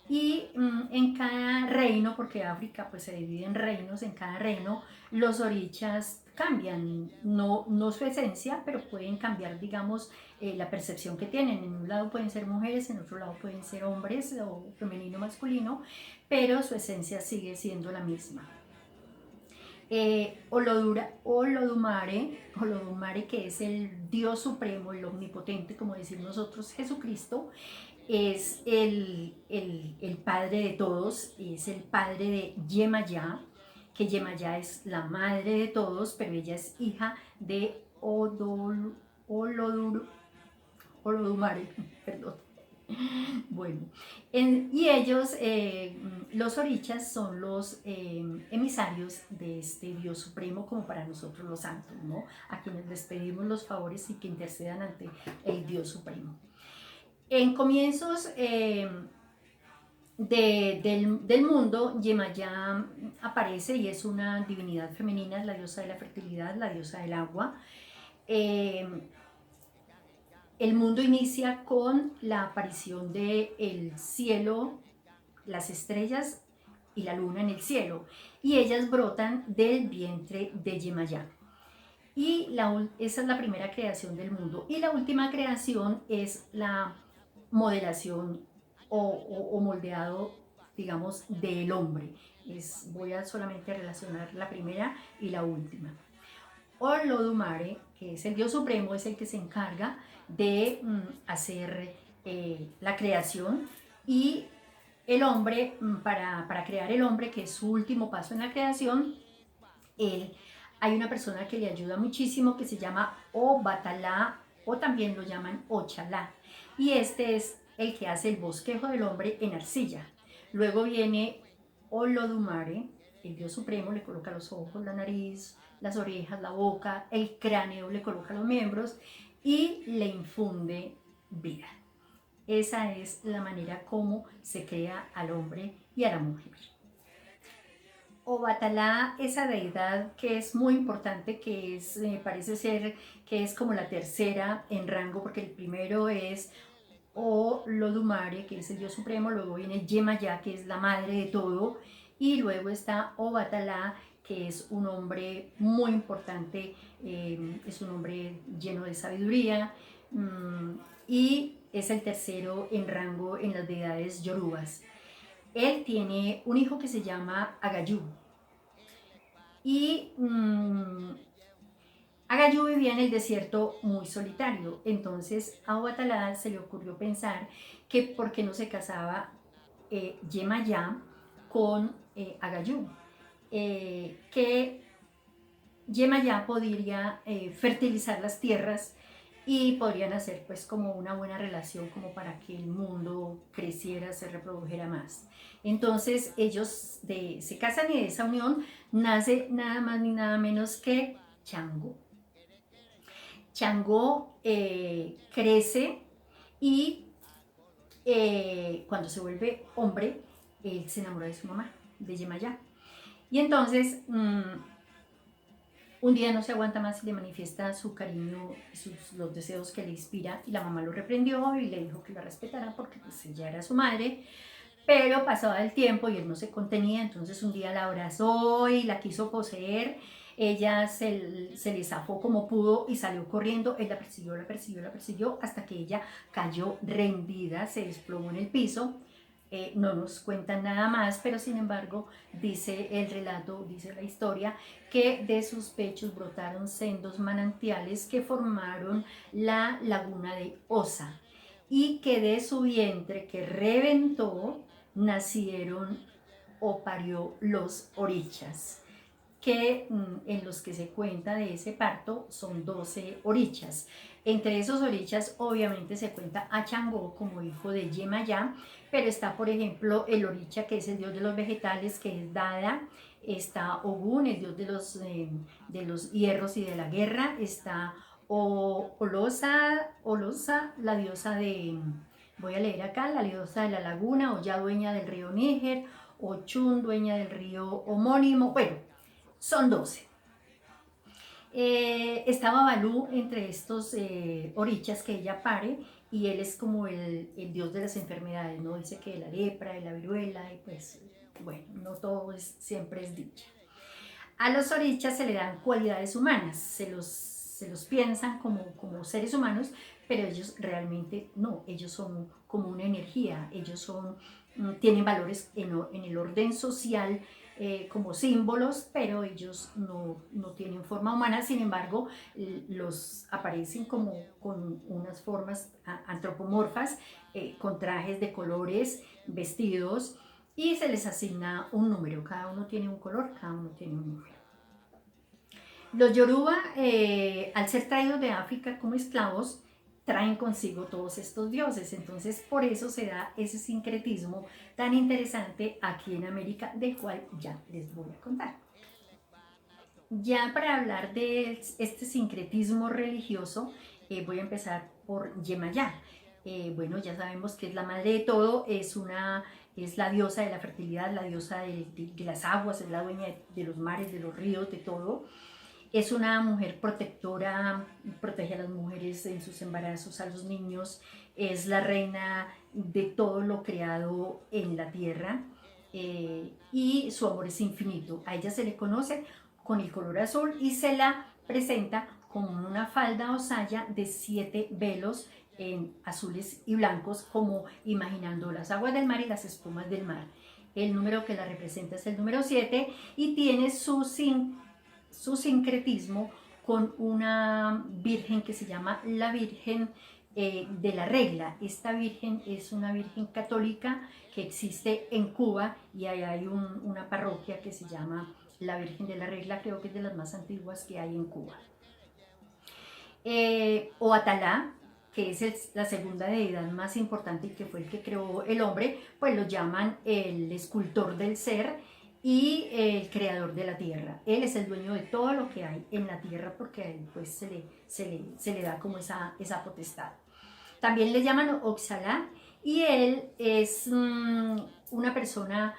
Y en cada reino, porque África pues se divide en reinos, en cada reino los orichas cambian, no su esencia, pero pueden cambiar, digamos, la percepción que tienen. En un lado pueden ser mujeres, en otro lado pueden ser hombres, o femenino, masculino, pero su esencia sigue siendo la misma. Olodumare, que es el Dios supremo, el omnipotente, como decimos nosotros, Jesucristo, es el padre de todos, es el padre de Yemayá, que Yemayá es la madre de todos, pero ella es hija de Olodumare, perdón. Bueno, y ellos, los orichas, son los emisarios de este Dios supremo, como para nosotros los santos, ¿no? A quienes les pedimos los favores y que intercedan ante el Dios supremo. En comienzos del mundo, Yemayá aparece y es una divinidad femenina, es la diosa de la fertilidad, la diosa del agua. El mundo inicia con la aparición del cielo, las estrellas y la luna en el cielo, y ellas brotan del vientre de Yemayá. Y esa es la primera creación del mundo. Y la última creación es la modelación o moldeado, digamos, del hombre. Voy a solamente relacionar la primera y la última. Olodumare, que es el Dios supremo, es el que se encarga de hacer la creación, y el hombre, para crear el hombre, que es su último paso en la creación, hay una persona que le ayuda muchísimo que se llama Obatalá, o también lo llaman Ochalá, y este es el que hace el bosquejo del hombre en arcilla. Luego viene Olodumare, el Dios Supremo le coloca los ojos, la nariz, las orejas, la boca, el cráneo, le coloca los miembros y le infunde vida. Esa es la manera como se crea al hombre y a la mujer. Obatalá, esa deidad que es muy importante, que es, parece ser que es como la tercera en rango, porque el primero es Olodumare, que es el Dios Supremo, luego viene Yemayá, que es la madre de todo, y luego está Obatalá, que es un hombre muy importante, es un hombre lleno de sabiduría, y es el tercero en rango en las deidades yorubas. Él tiene un hijo que se llama Agayú, y Agayú vivía en el desierto muy solitario, entonces a Obatalá se le ocurrió pensar que por qué no se casaba Yemayá con Agayú, que Yemayá podría fertilizar las tierras y podrían hacer pues como una buena relación como para que el mundo creciera, se reprodujera más. Entonces ellos se casan y de esa unión nace nada más ni nada menos que Changó. Changó crece y cuando se vuelve hombre, él se enamora de su mamá, de Yemayá. Y entonces un día no se aguanta más y le manifiesta su cariño, los deseos que le inspira, y la mamá lo reprendió y le dijo que la respetara porque pues ella era su madre, pero pasaba el tiempo y él no se contenía, entonces un día la abrazó y la quiso poseer, ella se le zafó como pudo y salió corriendo, él la persiguió hasta que ella cayó rendida, se desplomó en el piso. No nos cuentan nada más, pero sin embargo dice el relato, dice la historia, que de sus pechos brotaron sendos manantiales que formaron la laguna de Osa, y que de su vientre que reventó nacieron o parió los orichas, que en los que se cuenta de ese parto son 12 orichas. Entre esos orichas obviamente se cuenta a Changó como hijo de Yemayá, pero está por ejemplo el oricha que es el dios de los vegetales, que es Dada, está Ogún, el dios de los hierros y de la guerra, está Olosa, la diosa de, voy a leer acá, la diosa de la laguna, Oya, dueña del río Níger, Ochun, dueña del río homónimo, bueno, son 12. Estaba Balú entre estos orichas que ella pare, y él es como el dios de las enfermedades, ¿no? Dice que la lepra y la viruela, y pues bueno, no todo siempre es dicha. A los orichas se le dan cualidades humanas, se los piensan como seres humanos, pero ellos realmente no, ellos son como una energía, ellos tienen valores en el orden social, como símbolos, pero ellos no tienen forma humana, sin embargo los aparecen como con unas formas antropomorfas, con trajes de colores, vestidos, y se les asigna un número, cada uno tiene un color, cada uno tiene un número. Los Yoruba, al ser traídos de África como esclavos, traen consigo todos estos dioses, entonces por eso se da ese sincretismo tan interesante aquí en América, del cual ya les voy a contar. Ya para hablar de este sincretismo religioso, voy a empezar por Yemayá. Bueno, ya sabemos que es la madre de todo, es la diosa de la fertilidad, la diosa de las aguas, es la dueña de los mares, de los ríos, de todo. Es una mujer protectora, protege a las mujeres en sus embarazos, a los niños, es la reina de todo lo creado en la tierra, y su amor es infinito. A ella se le conoce con el color azul y se la presenta como una falda o saya de 7 velos en azules y blancos, como imaginando las aguas del mar y las espumas del mar. El número que la representa es el número 7 y tiene su sincretismo con una virgen que se llama la Virgen de la Regla. Esta virgen es una virgen católica que existe en Cuba, y ahí hay una parroquia que se llama la Virgen de la Regla, creo que es de las más antiguas que hay en Cuba. Obatalá, que es la segunda deidad más importante y que fue el que creó el hombre, pues lo llaman el escultor del ser. y el creador de la tierra. Él es el dueño de todo lo que hay en la tierra porque a él pues se le da como esa potestad. También le llaman Oxalá y él es una persona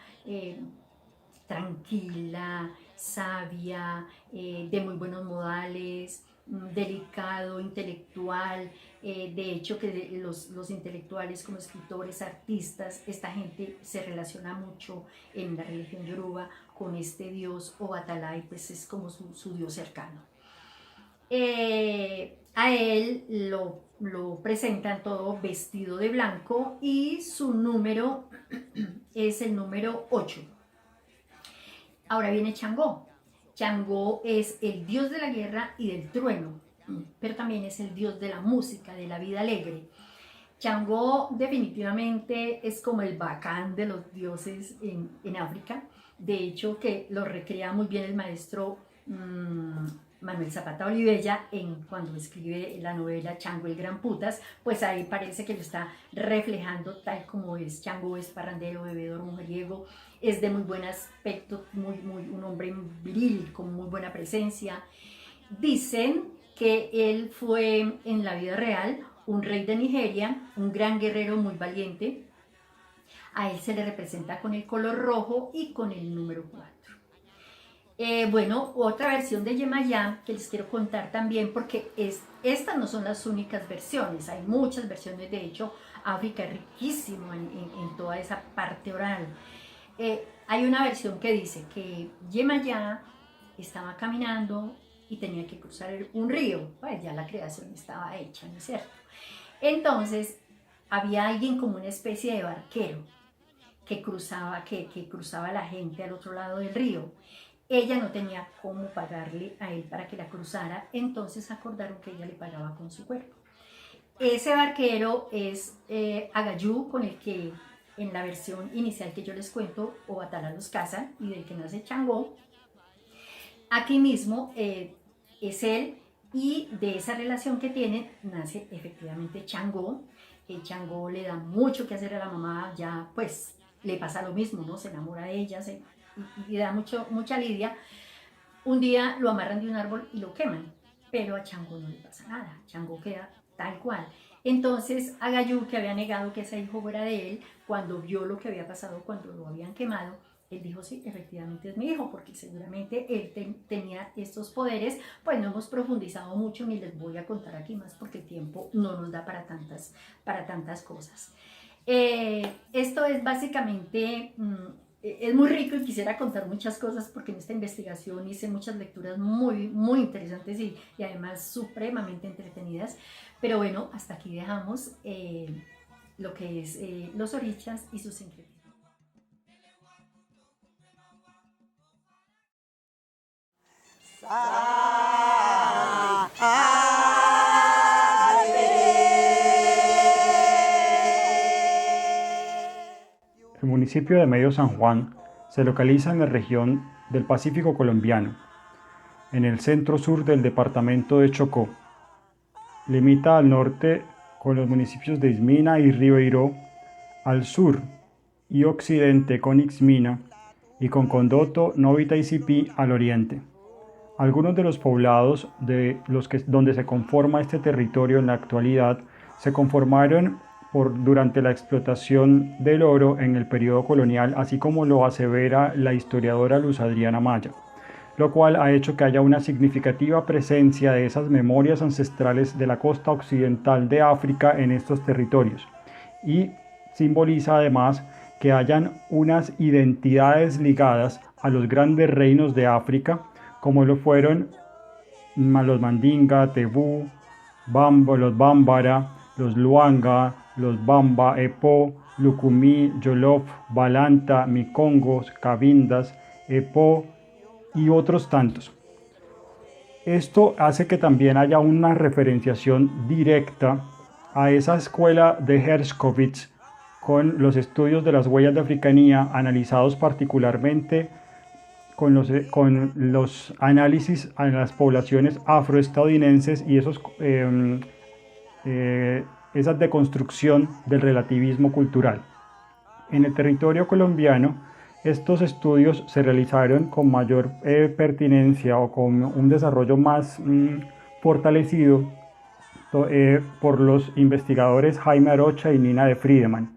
tranquila, sabia, de muy buenos modales, delicado, intelectual. De hecho que los intelectuales como escritores, artistas, esta gente se relaciona mucho en la religión yoruba con este dios Obatala y pues es como su dios cercano. A él lo presentan todo vestido de blanco y su número es el número 8. Ahora viene Changó. Changó es el dios de la guerra y del trueno, pero también es el dios de la música, de la vida alegre. Changó definitivamente es como el bacán de los dioses en África. De hecho, que lo recrea muy bien el maestro Manuel Zapata Olivella cuando escribe la novela Changó el Gran Putas, pues ahí parece que lo está reflejando tal como es. Changó es parrandero, bebedor, mujeriego, es de muy buen aspecto, un hombre viril, con muy buena presencia. Dicen que él fue en la vida real un rey de Nigeria, un gran guerrero muy valiente. A él se le representa con el color rojo y con el número 4. Bueno, otra versión de Yemayá que les quiero contar también, porque estas no son las únicas versiones, hay muchas versiones. De hecho, África es riquísimo en toda esa parte oral. Hay una versión que dice que Yemayá estaba caminando y tenía que cruzar un río, pues ya la creación estaba hecha, ¿no es cierto? Entonces había alguien como una especie de barquero que cruzaba la gente al otro lado del río. Ella no tenía cómo pagarle a él para que la cruzara, entonces acordaron que ella le pagaba con su cuerpo. Ese barquero es Agayú, con el que en la versión inicial que yo les cuento, Obatala los casa y del que nace Changó. Aquí mismo es él, y de esa relación que tienen nace efectivamente Changó. Changó le da mucho que hacer a la mamá, ya pues le pasa lo mismo, ¿no? Se enamora de ella y da mucha lidia. Un día lo amarran de un árbol y lo queman, pero a Changó no le pasa nada, Changó queda tal cual. Entonces Agayú, que había negado que ese hijo fuera de él, cuando vio lo que había pasado cuando lo habían quemado, él dijo, sí, efectivamente es mi hijo, porque seguramente él tenía estos poderes. Pues no hemos profundizado mucho ni les voy a contar aquí más porque el tiempo no nos da para tantas cosas. Esto es básicamente, es muy rico y quisiera contar muchas cosas porque en esta investigación hice muchas lecturas muy interesantes y además supremamente entretenidas. Pero bueno, hasta aquí dejamos lo que es los orichas y sus sincretismos. El municipio de Medio San Juan se localiza en la región del Pacífico colombiano, en el centro-sur del departamento de Chocó. Limita al norte con los municipios de Ismina y Ribeiró, al sur y occidente con Ixmina y con Condoto, Novita y Sipí al oriente. Algunos de los poblados donde se conforma este territorio en la actualidad se conformaron durante la explotación del oro en el periodo colonial, así como lo asevera la historiadora Luz Adriana Maya, lo cual ha hecho que haya una significativa presencia de esas memorias ancestrales de la costa occidental de África en estos territorios, y simboliza además que hayan unas identidades ligadas a los grandes reinos de África, como lo fueron los Mandinga, Tebú, los Bámbara, los Luanga, los Bamba, Epo, Lucumí, Yolof, Balanta, Micongos, Cabindas, Epo y otros tantos. Esto hace que también haya una referenciación directa a esa escuela de Herskovits con los estudios de las huellas de africanía analizados particularmente con los análisis a las poblaciones afroestadounidenses y esa deconstrucción del relativismo cultural. En el territorio colombiano estos estudios se realizaron con mayor pertinencia o con un desarrollo más fortalecido por los investigadores Jaime Arocha y Nina de Friedemann.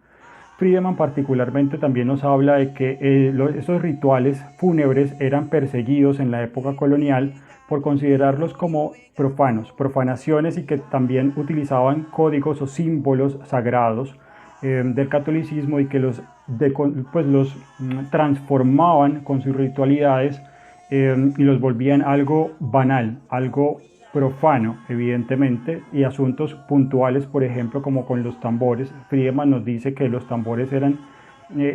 Friedemann particularmente también nos habla de que esos rituales fúnebres eran perseguidos en la época colonial por considerarlos como profanos, profanaciones, y que también utilizaban códigos o símbolos sagrados del catolicismo, y que los transformaban con sus ritualidades y los volvían algo banal, algo profano, evidentemente, y asuntos puntuales, por ejemplo, como con los tambores. Friedemann nos dice que los tambores eran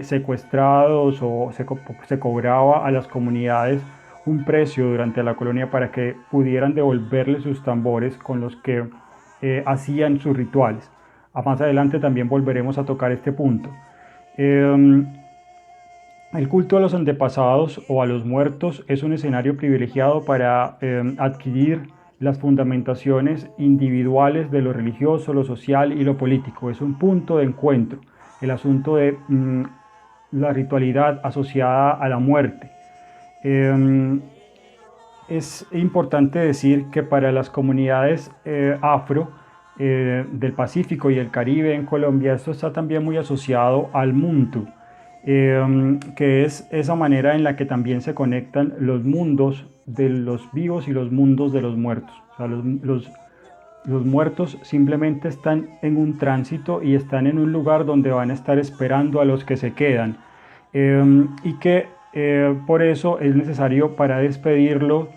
secuestrados, o se cobraba a las comunidades un precio durante la colonia para que pudieran devolverle sus tambores con los que hacían sus rituales. Más adelante también volveremos a tocar este punto. El culto a los antepasados o a los muertos es un escenario privilegiado para adquirir las fundamentaciones individuales de lo religioso, lo social y lo político. Es un punto de encuentro, el asunto de la ritualidad asociada a la muerte. Es importante decir que para las comunidades afro del Pacífico y el Caribe en Colombia, esto está también muy asociado al muntu, que es esa manera en la que también se conectan los mundos de los vivos y los mundos de los muertos. O sea, los muertos simplemente están en un tránsito y están en un lugar donde van a estar esperando a los que se quedan, y que por eso es necesario, para despedirlo,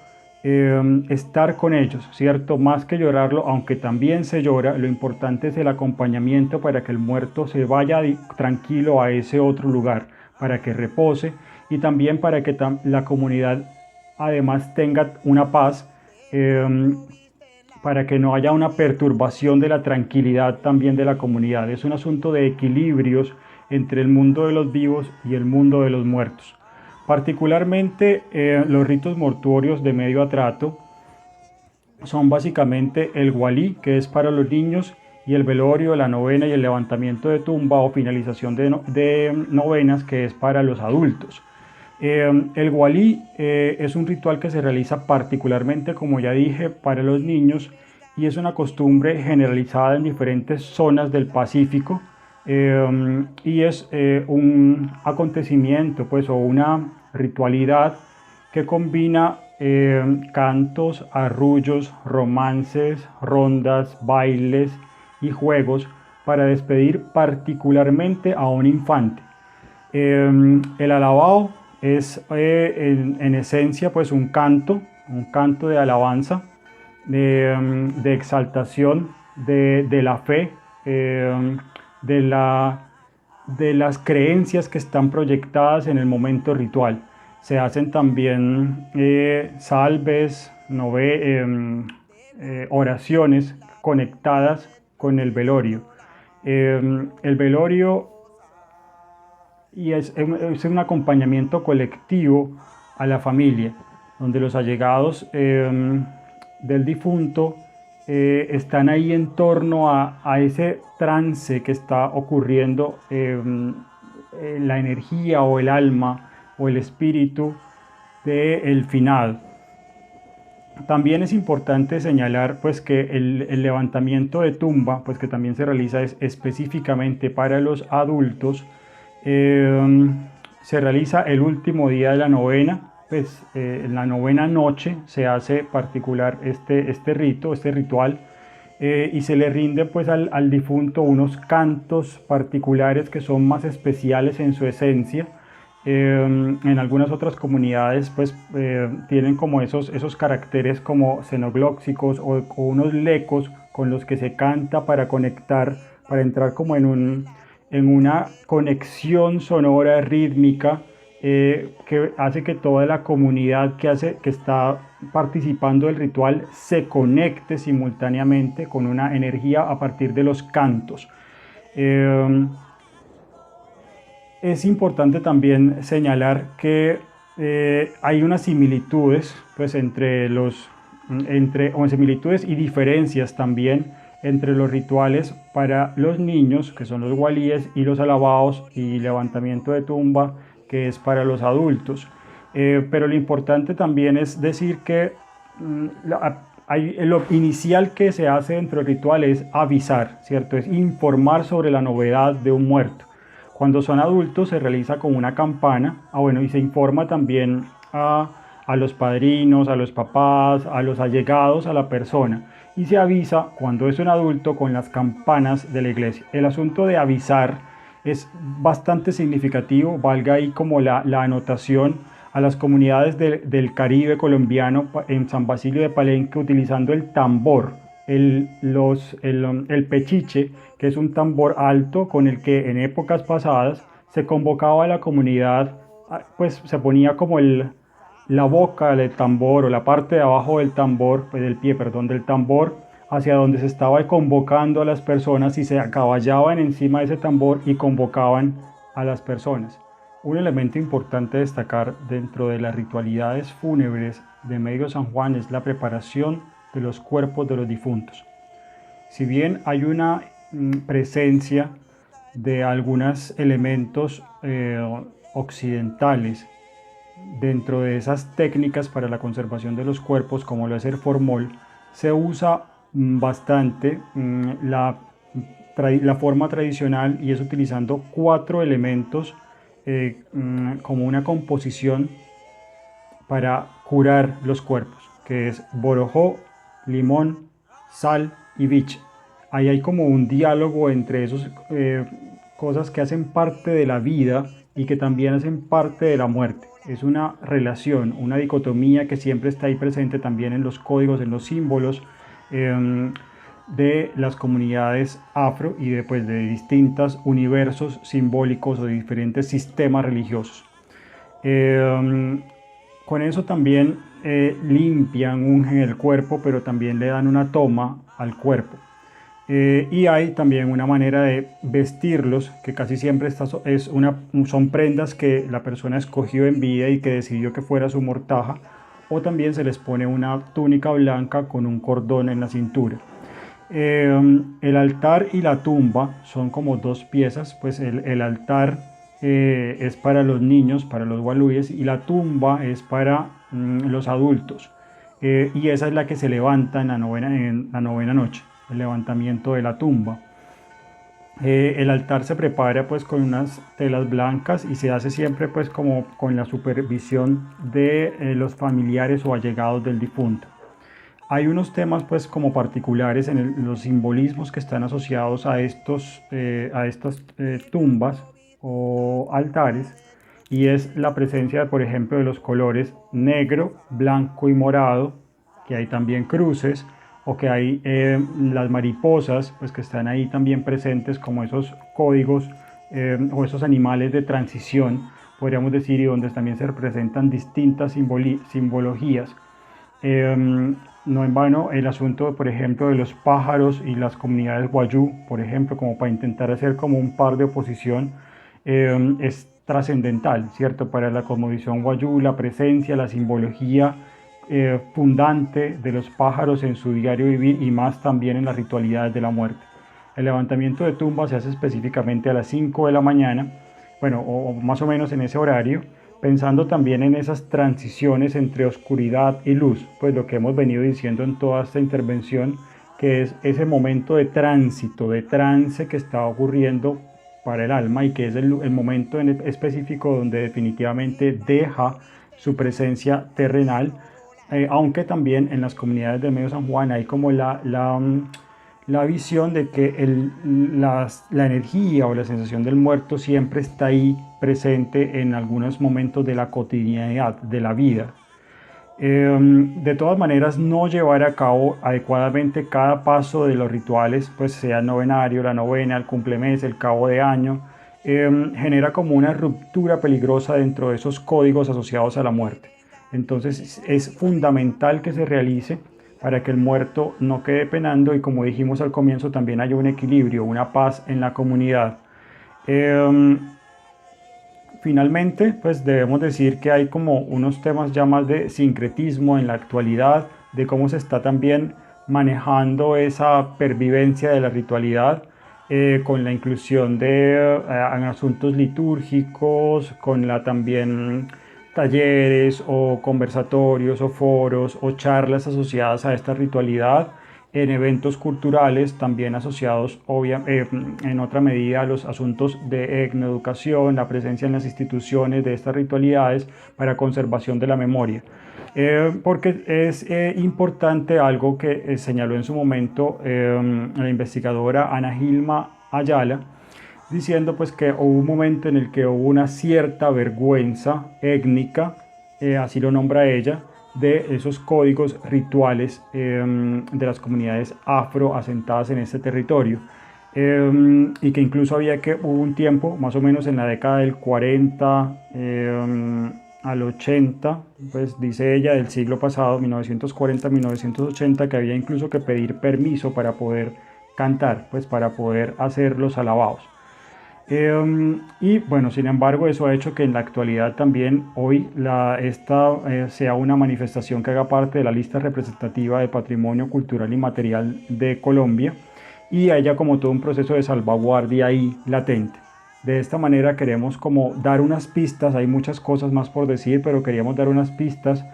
estar con ellos, ¿cierto? Más que llorarlo, aunque también se llora, lo importante es el acompañamiento para que el muerto se vaya tranquilo a ese otro lugar, para que repose, y también para que la comunidad además tenga una paz, para que no haya una perturbación de la tranquilidad también de la comunidad. Es un asunto de equilibrios entre el mundo de los vivos y el mundo de los muertos. Particularmente los ritos mortuorios de medio atrato son básicamente el walí, que es para los niños, y el velorio, la novena y el levantamiento de tumba o finalización de novenas, que es para los adultos. El walí es un ritual que se realiza particularmente, como ya dije, para los niños, y es una costumbre generalizada en diferentes zonas del Pacífico. Y es un acontecimiento, pues, o una ritualidad que combina cantos, arrullos, romances, rondas, bailes y juegos para despedir particularmente a un infante. El alabao es en esencia, pues, un canto de alabanza, de exaltación de la fe, de las creencias que están proyectadas en el momento ritual. Se hacen también salves, oraciones conectadas con el velorio. El velorio es un acompañamiento colectivo a la familia, donde los allegados del difunto están ahí en torno a ese trance que está ocurriendo, la energía o el alma o el espíritu del finado. También es importante señalar, pues, que el levantamiento de tumba, pues, que también se realiza específicamente para los adultos, se realiza el último día de la novena. Pues en la novena noche se hace particular este ritual, y se le rinde, pues, al difunto unos cantos particulares que son más especiales en su esencia. En algunas otras comunidades, pues, tienen como esos caracteres como xenoglóxicos o unos lecos con los que se canta para conectar, para entrar como en una conexión sonora, rítmica, que hace que toda la comunidad que está participando del ritual se conecte simultáneamente con una energía a partir de los cantos. Es importante también señalar que hay unas similitudes, pues, similitudes y diferencias también entre los rituales para los niños, que son los walíes, y los alabaos y levantamiento de tumba, que es para los adultos. Pero lo importante también es decir que lo inicial que se hace dentro del ritual es avisar, ¿cierto? Es informar sobre la novedad de un muerto. Cuando son adultos se realiza con una campana, y se informa también a los padrinos, a los papás, a los allegados a la persona, y se avisa cuando es un adulto con las campanas de la iglesia. El asunto de avisar es bastante significativo, valga ahí como la anotación a las comunidades del Caribe colombiano en San Basilio de Palenque, utilizando el tambor, el pechiche, que es un tambor alto con el que en épocas pasadas se convocaba a la comunidad, pues se ponía como la boca del tambor o la parte de abajo del tambor, pues del pie, perdón, del tambor, hacia donde se estaba convocando a las personas, y se acaballaban encima de ese tambor y convocaban a las personas. Un elemento importante a destacar dentro de las ritualidades fúnebres de Medio San Juan es la preparación de los cuerpos de los difuntos. Si bien hay una presencia de algunos elementos occidentales dentro de esas técnicas para la conservación de los cuerpos, como lo es el formol, se usa bastante la forma tradicional, y es utilizando 4 elementos como una composición para curar los cuerpos, que es borojó, limón, sal y biche. Ahí hay como un diálogo entre esas cosas que hacen parte de la vida y que también hacen parte de la muerte. Es una relación, una dicotomía que siempre está ahí presente también en los códigos, en los símbolos de las comunidades afro y de distintos universos simbólicos o de diferentes sistemas religiosos. Con eso también limpian, ungen el cuerpo, pero también le dan una toma al cuerpo. Y hay también una manera de vestirlos, que casi siempre son prendas que la persona escogió en vida y que decidió que fuera su mortaja, o también se les pone una túnica blanca con un cordón en la cintura. El altar y la tumba son como 2 piezas, pues el altar es para los niños, para los waluyes, y la tumba es para los adultos, y esa es la que se levanta en la novena noche, el levantamiento de la tumba. El altar se prepara pues con unas telas blancas y se hace siempre pues como con la supervisión de los familiares o allegados del difunto. Hay unos temas pues como particulares en los simbolismos que están asociados a estas tumbas o altares, y es la presencia, por ejemplo, de los colores negro, blanco y morado, que hay también cruces, o que hay las mariposas, pues que están ahí también presentes como esos códigos o esos animales de transición, podríamos decir, y donde también se representan distintas simbologías. No en vano el asunto, por ejemplo, de los pájaros y las comunidades wayú, por ejemplo, como para intentar hacer como un par de oposición, es trascendental, ¿cierto? Para la cosmovisión wayú, la presencia, la simbología fundante de los pájaros en su diario vivir, y más también en las ritualidades de la muerte. El levantamiento de tumbas se hace específicamente a las 5 de la mañana, o más o menos en ese horario, pensando también en esas transiciones entre oscuridad y luz, pues lo que hemos venido diciendo en toda esta intervención, que es ese momento de tránsito, de trance que está ocurriendo para el alma, y que es el momento en específico donde definitivamente deja su presencia terrenal, aunque también en las comunidades de Medio San Juan hay como la visión de que la energía o la sensación del muerto siempre está ahí presente en algunos momentos de la cotidianidad, de la vida. De todas maneras, no llevar a cabo adecuadamente cada paso de los rituales, pues sea el novenario, la novena, el cumplemes, el cabo de año, genera como una ruptura peligrosa dentro de esos códigos asociados a la muerte. Entonces es fundamental que se realice para que el muerto no quede penando, y como dijimos al comienzo, también haya un equilibrio, una paz en la comunidad. Finalmente, pues debemos decir que hay como unos temas ya más de sincretismo en la actualidad, de cómo se está también manejando esa pervivencia de la ritualidad. con la inclusión de asuntos litúrgicos, con la también talleres o conversatorios o foros o charlas asociadas a esta ritualidad, en eventos culturales también asociados en otra medida a los asuntos de etnoeducación, la presencia en las instituciones de estas ritualidades para conservación de la memoria. Porque es importante algo que señaló en su momento la investigadora Ana Gilma Ayala, diciendo pues que hubo un momento en el que hubo una cierta vergüenza étnica, así lo nombra ella, de esos códigos rituales de las comunidades afro asentadas en este territorio. Y que incluso hubo un tiempo, más o menos en la década del 40 al 80, pues dice ella, del siglo pasado, 1940-1980, que había incluso que pedir permiso para poder cantar, pues para poder hacer los alabados. Y bueno, sin embargo, eso ha hecho que en la actualidad también hoy esta sea una manifestación que haga parte de la lista representativa de Patrimonio Cultural Inmaterial de Colombia, y haya como todo un proceso de salvaguardia ahí latente. De esta manera queremos como dar unas pistas, hay muchas cosas más por decir, pero queríamos dar unas pistas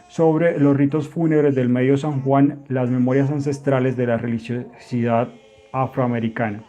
sobre los ritos fúnebres del Medio San Juan, las memorias ancestrales de la religiosidad afroamericana.